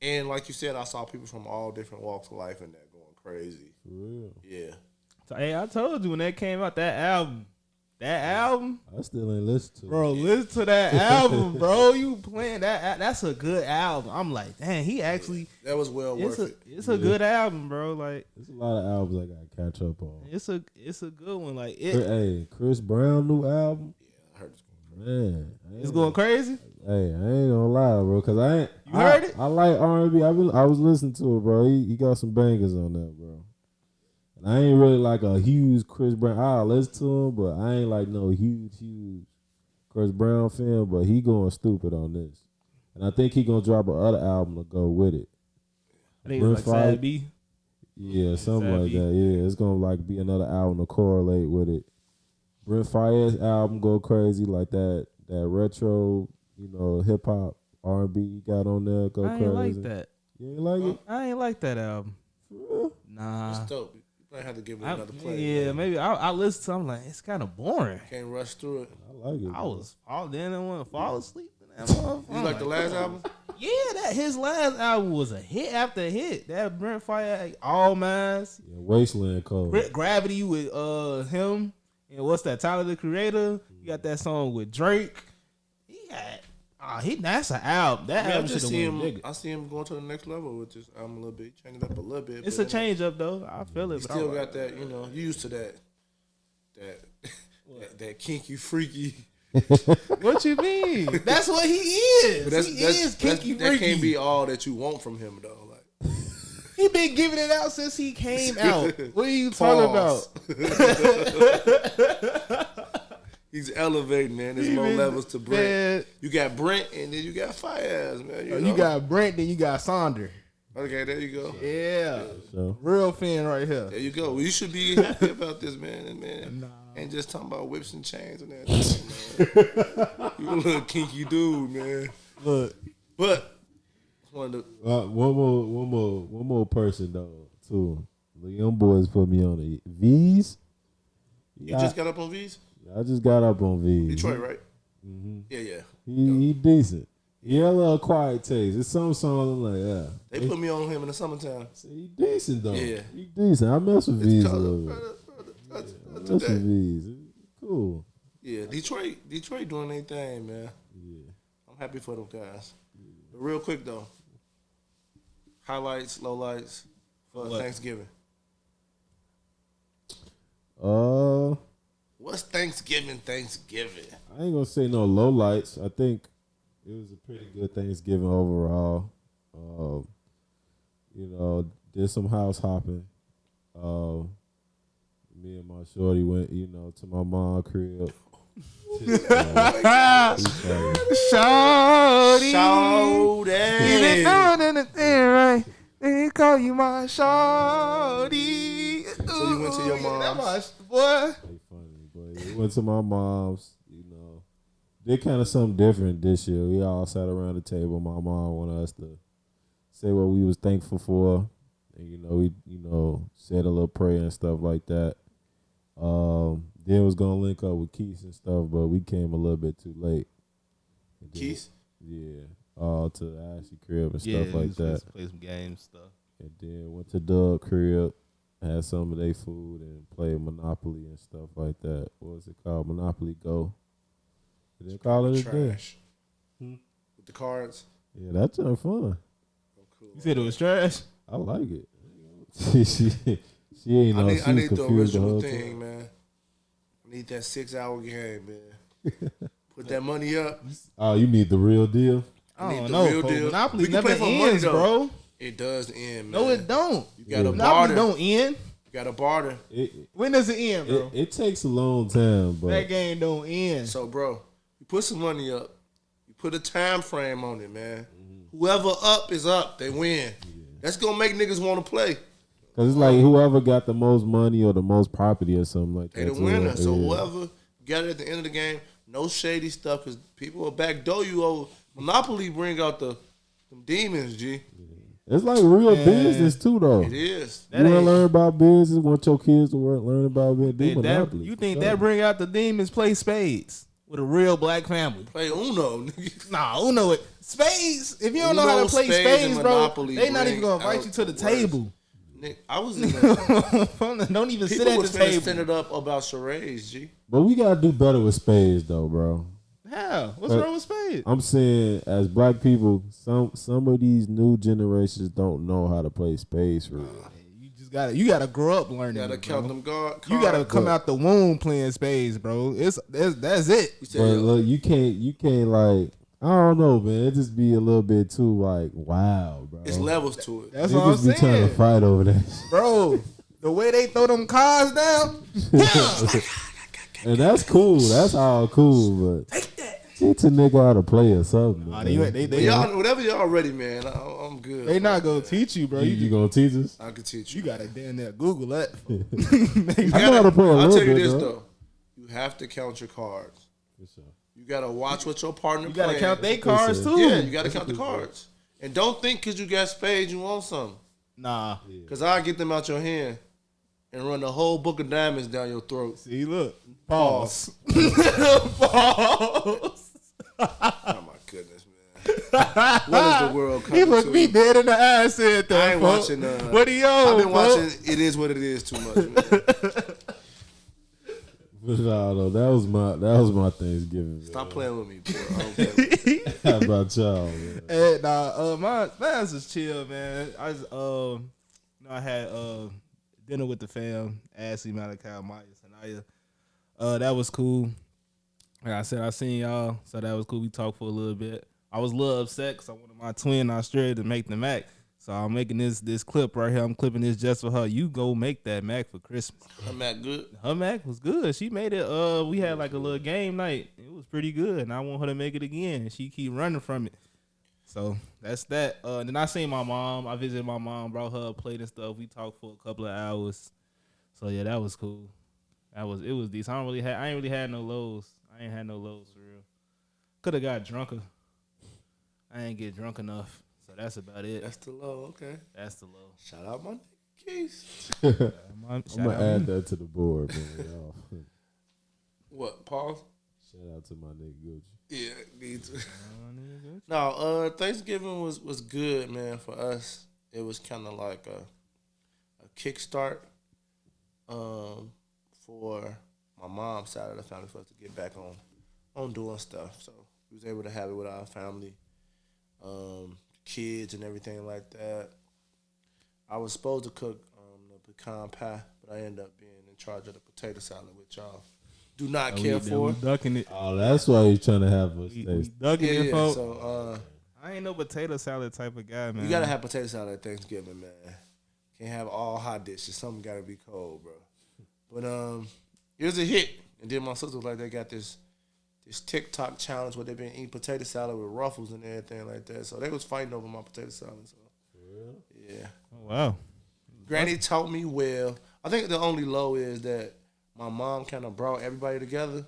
And like you said, I saw people from all different walks of life in there going crazy. For real. Yeah. So, hey, I told you when that came out, that album, I still ain't listen to bro, it. listen to that album, bro. You playing that? That's a good album. I'm like, dang, he actually. That was well worth it. It's a good album, bro. Like, There's a lot of albums I gotta catch up on. it's a good one. Like, Hey, Chris Brown new album. Yeah, I heard it's Man, it's going crazy. Hey, I ain't gonna lie, bro, cause I ain't. You heard it? I like R&B. I was listening to it, bro. He got some bangers on that, bro. And I ain't really like a huge Chris Brown. I listen to him, but I ain't like no huge Chris Brown fan. But he going stupid on this, and I think he gonna drop another album to go with it. I think it's like Fight. Sad B. Yeah, something Sad like B. that. Yeah, it's gonna like be another album to correlate with it. Brent Faiyaz's album go crazy like that retro, hip hop R&B he got on there go I crazy. ain't like that. You ain't like it? I ain't like that album. For real? Nah. It's dope. You might have to give it I- another play. yeah, man. maybe I listen to. I'm like, it's kind of boring. Can't rush through it. I like it. I bro. was then I want to fall asleep. In that motherfucker. You like the last album? Yeah, that his last album was a hit after hit. That Brent Faiyaz, All Minds, Yeah, Wasteland Code. Gravity with him, and what's that? Tyler the Creator. You got that song with Drake. That's an album. That album should have went bigger. I see him going to the next level with this album a little bit. Change it up a little bit. It's a change up though. I feel it. You still got that, you know, you used to that kinky freaky. What you mean? That's what he is. But he is kinky freaky. That can't be all that you want from him though. Like he been giving it out since he came out. What are you talking about? He's elevating, man. There's more levels to Brent. Man. You got Brent, and then you got Fires, man. You got Brent, then you got Sonder. Okay, there you go. Yeah, real fan right here. There you go. Well, you should be happy about this, man. And just talking about whips and chains and everything, man. You a little kinky dude, man. Look, but one more person though too. The young boys put me on the V's. You just got up on V's? I just got up on V's. Detroit, right? Mm-hmm. Yeah. He decent. He had a little quiet taste. It's some songs I'm like, yeah. They put me on him in the summertime. He decent though. Yeah. He decent. I mess with V's a little bit. I mess with V's. Cool. Yeah, Detroit doing their thing, man. Yeah. I'm happy for them guys. But real quick though, highlights, lowlights for Thanksgiving. What's Thanksgiving? I ain't gonna say no lowlights. I think it was a pretty good Thanksgiving overall. You know, did some house hopping. Me and my shorty went, you know, to my mom's crib. Shorty, you been doing anything right? They call you my shorty. So you went to your mom's, boy. We went to my mom's, you know. Did kind of something different this year. We all sat around the table. My mom wanted us to say what we was thankful for. And, you know, we, you know, said a little prayer and stuff like that. Then was going to link up with Keith and stuff, but we came a little bit too late. Keith? Yeah. To the Ashley crib and stuff like that. Play some games stuff. And then went to Doug crib. Had some of their food and played Monopoly and stuff like that. What was it called? Monopoly Go. They call it a trash. With the cards. Yeah, that's fun. Oh, cool. You said it was trash? I like it. she ain't know. I need the confused original the whole thing, time. man. I need that 6-hour game, man. Put that money up. Oh, you need the real deal? I don't know. Real deal. Monopoly We can never play for ends, money, bro. It does end, man. No, it don't. You got to Monopoly barter. don't end. You got to barter. When does it end, bro? It takes a long time, but That game don't end. So, bro, you put some money up. You put a time frame on it, man. Whoever up is up. They win. That's going to make niggas want to play. because it's like whoever got the most money or the most property or something like They that. the winner. So whoever got it at the end of the game, no shady stuff, because people will backdoor you over. Monopoly bring out them demons, G. It's like real business too, though. It is. You want to learn about business? Want your kids to learn about business? You think that bring out the demons? Play spades with a real black family. Play Uno, nigga. Nah, Uno it. Spades. If you don't know Uno, how to play spades, spades, and bro, Monopoly they not even bring gonna invite out you to the the worst. table. Nick, I was in there. Don't even sit People at was the finna table. spin it up about charades, G. But we gotta do better with spades, though, bro. How? What's wrong with spades? I'm saying, as black people, some of these new generations don't know how to play spades for real. You gotta grow up learning. Gotta it, count bro. them cards. You gotta come out the womb playing spades, bro. That's it. But look, you can't like, I don't know, man. It just be a little bit too like, wow, bro. It's levels to it. That's what I'm Niggas be trying saying, to fight over that, bro. The way they throw them cards down, and that's cool. That's all cool, but take that. teach a nigga how to play or something. Nah, man. they Y'all, whatever y'all ready, man. I'm good. They not gonna teach you, bro. You gonna teach us? I can teach you. You gotta damn near Google that. I know how to play a I'll little tell you bit, this though. though. You have to count your cards. You gotta watch what your partner You gotta playing. count their cards too. Yeah, you gotta count the cards. And don't think because you got spades you want something. Nah. Because I'll get them out your hand and run the whole book of diamonds down your throat. See, look. Pause. Oh my goodness, man. What is the world coming He looked to? me dead in the eye and said that. I ain't folks. watching. What are you on? I've been folks? watching It Is What It Is too much, man. But nah, though, that was my Thanksgiving. Stop playing with me, bro. How about y'all, man? Hey, mine's just chill, man. I just I had dinner with the fam, Ashley, Malachi, Maya, Sanaya. That was cool. Like I said, I seen y'all, so that was cool. We talked for a little bit. I was a little upset because I wanted my twin Australia to make the Mac. So I'm making this clip right here. I'm clipping this just for her. You go make that Mac for Christmas. Her Mac good? Her Mac was good. She made it. We had like a little game night. It was pretty good, and I want her to make it again. She keep running from it. So that's that. Then I seen my mom. I visited my mom, brought her a plate and stuff. We talked for a couple of hours. So yeah, that was cool. It was decent. I ain't really had no lows. I ain't had no lows for real. Could have got drunker. I ain't get drunk enough. So that's about it. That's the low, okay. That's the low. Shout out my nigga Keys. I'm gonna add that to the board, man. Y'all. What, Paul? Shout out to my nigga Gucci. Yeah, need to. No, Thanksgiving was good, man, for us. It was kind of like a kickstart for my mom's side of the family for us to get back on doing stuff. So we was able to have it with our family, kids and everything like that. I was supposed to cook the pecan pie, but I ended up being in charge of the potato salad, which y'all do not care for. Ducking it. Oh, that's why he's trying to have us We taste. ducking it, Yeah, folks. so I ain't no potato salad type of guy, man. you gotta have potato salad at Thanksgiving, man. Can't have all hot dishes. Something gotta be cold, bro. But it was a hit. And then my sister was like, they got this TikTok challenge where they been eating potato salad with ruffles and everything like that. So they was fighting over my potato salad. So yeah. Oh, wow. Granny taught me well. I think the only low is that my mom kind of brought everybody together,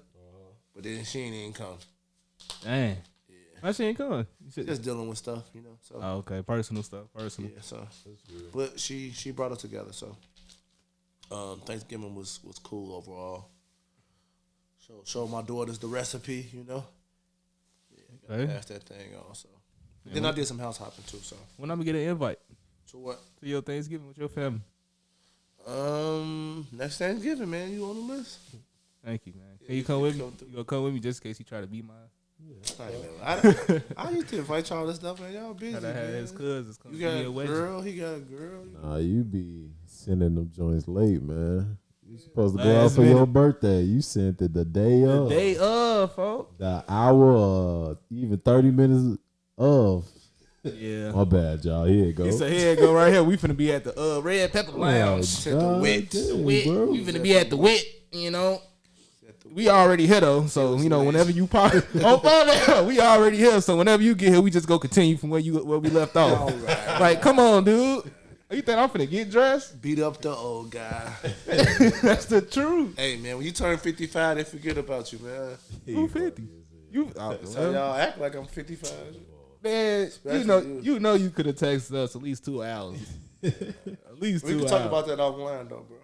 but then she ain't even come. Dang. Yeah. Why she ain't coming? Just dealing with stuff, you know. So Oh, okay. Personal stuff. Personal. yeah, so but she brought us together. So Thanksgiving was cool overall. Show my daughters the recipe, you know. Yeah, gotta Okay. pass that thing on. So then I did some house hopping too. So When I'm gonna get an invite to what? to your Thanksgiving with your family? Next Thanksgiving, man. You on the list? Thank you, man. Yeah, Can you come with me? come through. You gonna come with me just in case you try to beat mine? I used to invite y'all this stuff, man. Y'all busy, Gotta have man. his cousins come You to got me a a wedding. girl. He got a girl. Nah, you be sending them joints late, man. You supposed to go out Last for your minute. birthday. You sent it the day of. Day of, folks. The hour, even 30 minutes of. Yeah. My bad, y'all. Here it He goes. said, here go right here. We finna be at the Red Pepper Lounge. At the wit. damn, Wit. bro. We finna be at the Wit, you know. We already here though, so you know whenever you pop, we already here. So whenever you get here, we just go continue from where we left off. All right. Like, come on, dude. You think I'm finna get dressed? Beat up the old guy. That's the truth. Hey, man, when you turn 55, they forget about you, man. Who 50? You, That's how y'all act like I'm 55. man. Especially You know, you could have texted us at least 2 hours. At least 2 We hours. can talk about that offline, though, bro.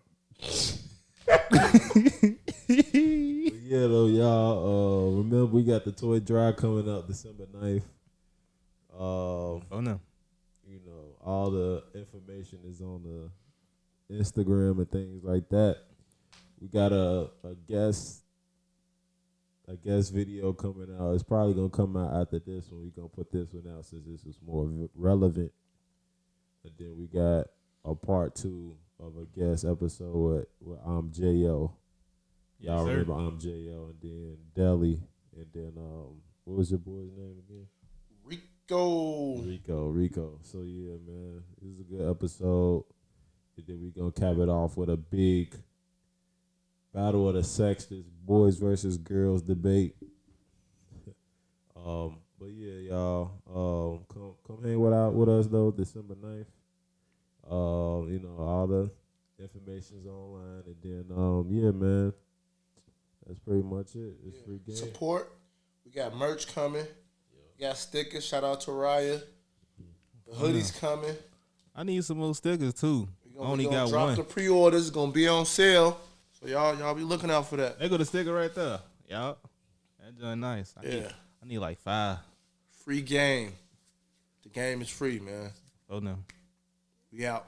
But yeah, though, y'all. Remember, we got the toy drive coming up December 9th. Oh no. You know, all the information is on the Instagram and things like that. We got a guest video coming out. It's probably gonna come out after this one. We're gonna put this one out since this is more relevant. And then we got a part 2 of a guest episode with I'm J.O. Y'all sir. remember I'm J.O. and then Deli and then what was your boy's name again? Rico. So yeah, man, this is a good episode. And then we gonna cap it off with a big battle of the sexes, boys versus girls debate. But yeah, y'all, come hang with us though, December 9th. You know, all the information's online, and then yeah, man, that's pretty much it. It's free game. Support. We got merch coming. We got stickers. Shout out to Raya. The hoodies coming. I need some more stickers too. I only got drop one. the pre-orders. It's gonna be on sale. So y'all be looking out for that. There go the sticker right there. Yup. That joint nice. Yeah. I need like 5. Free game. The game is free, man. Oh no. We out.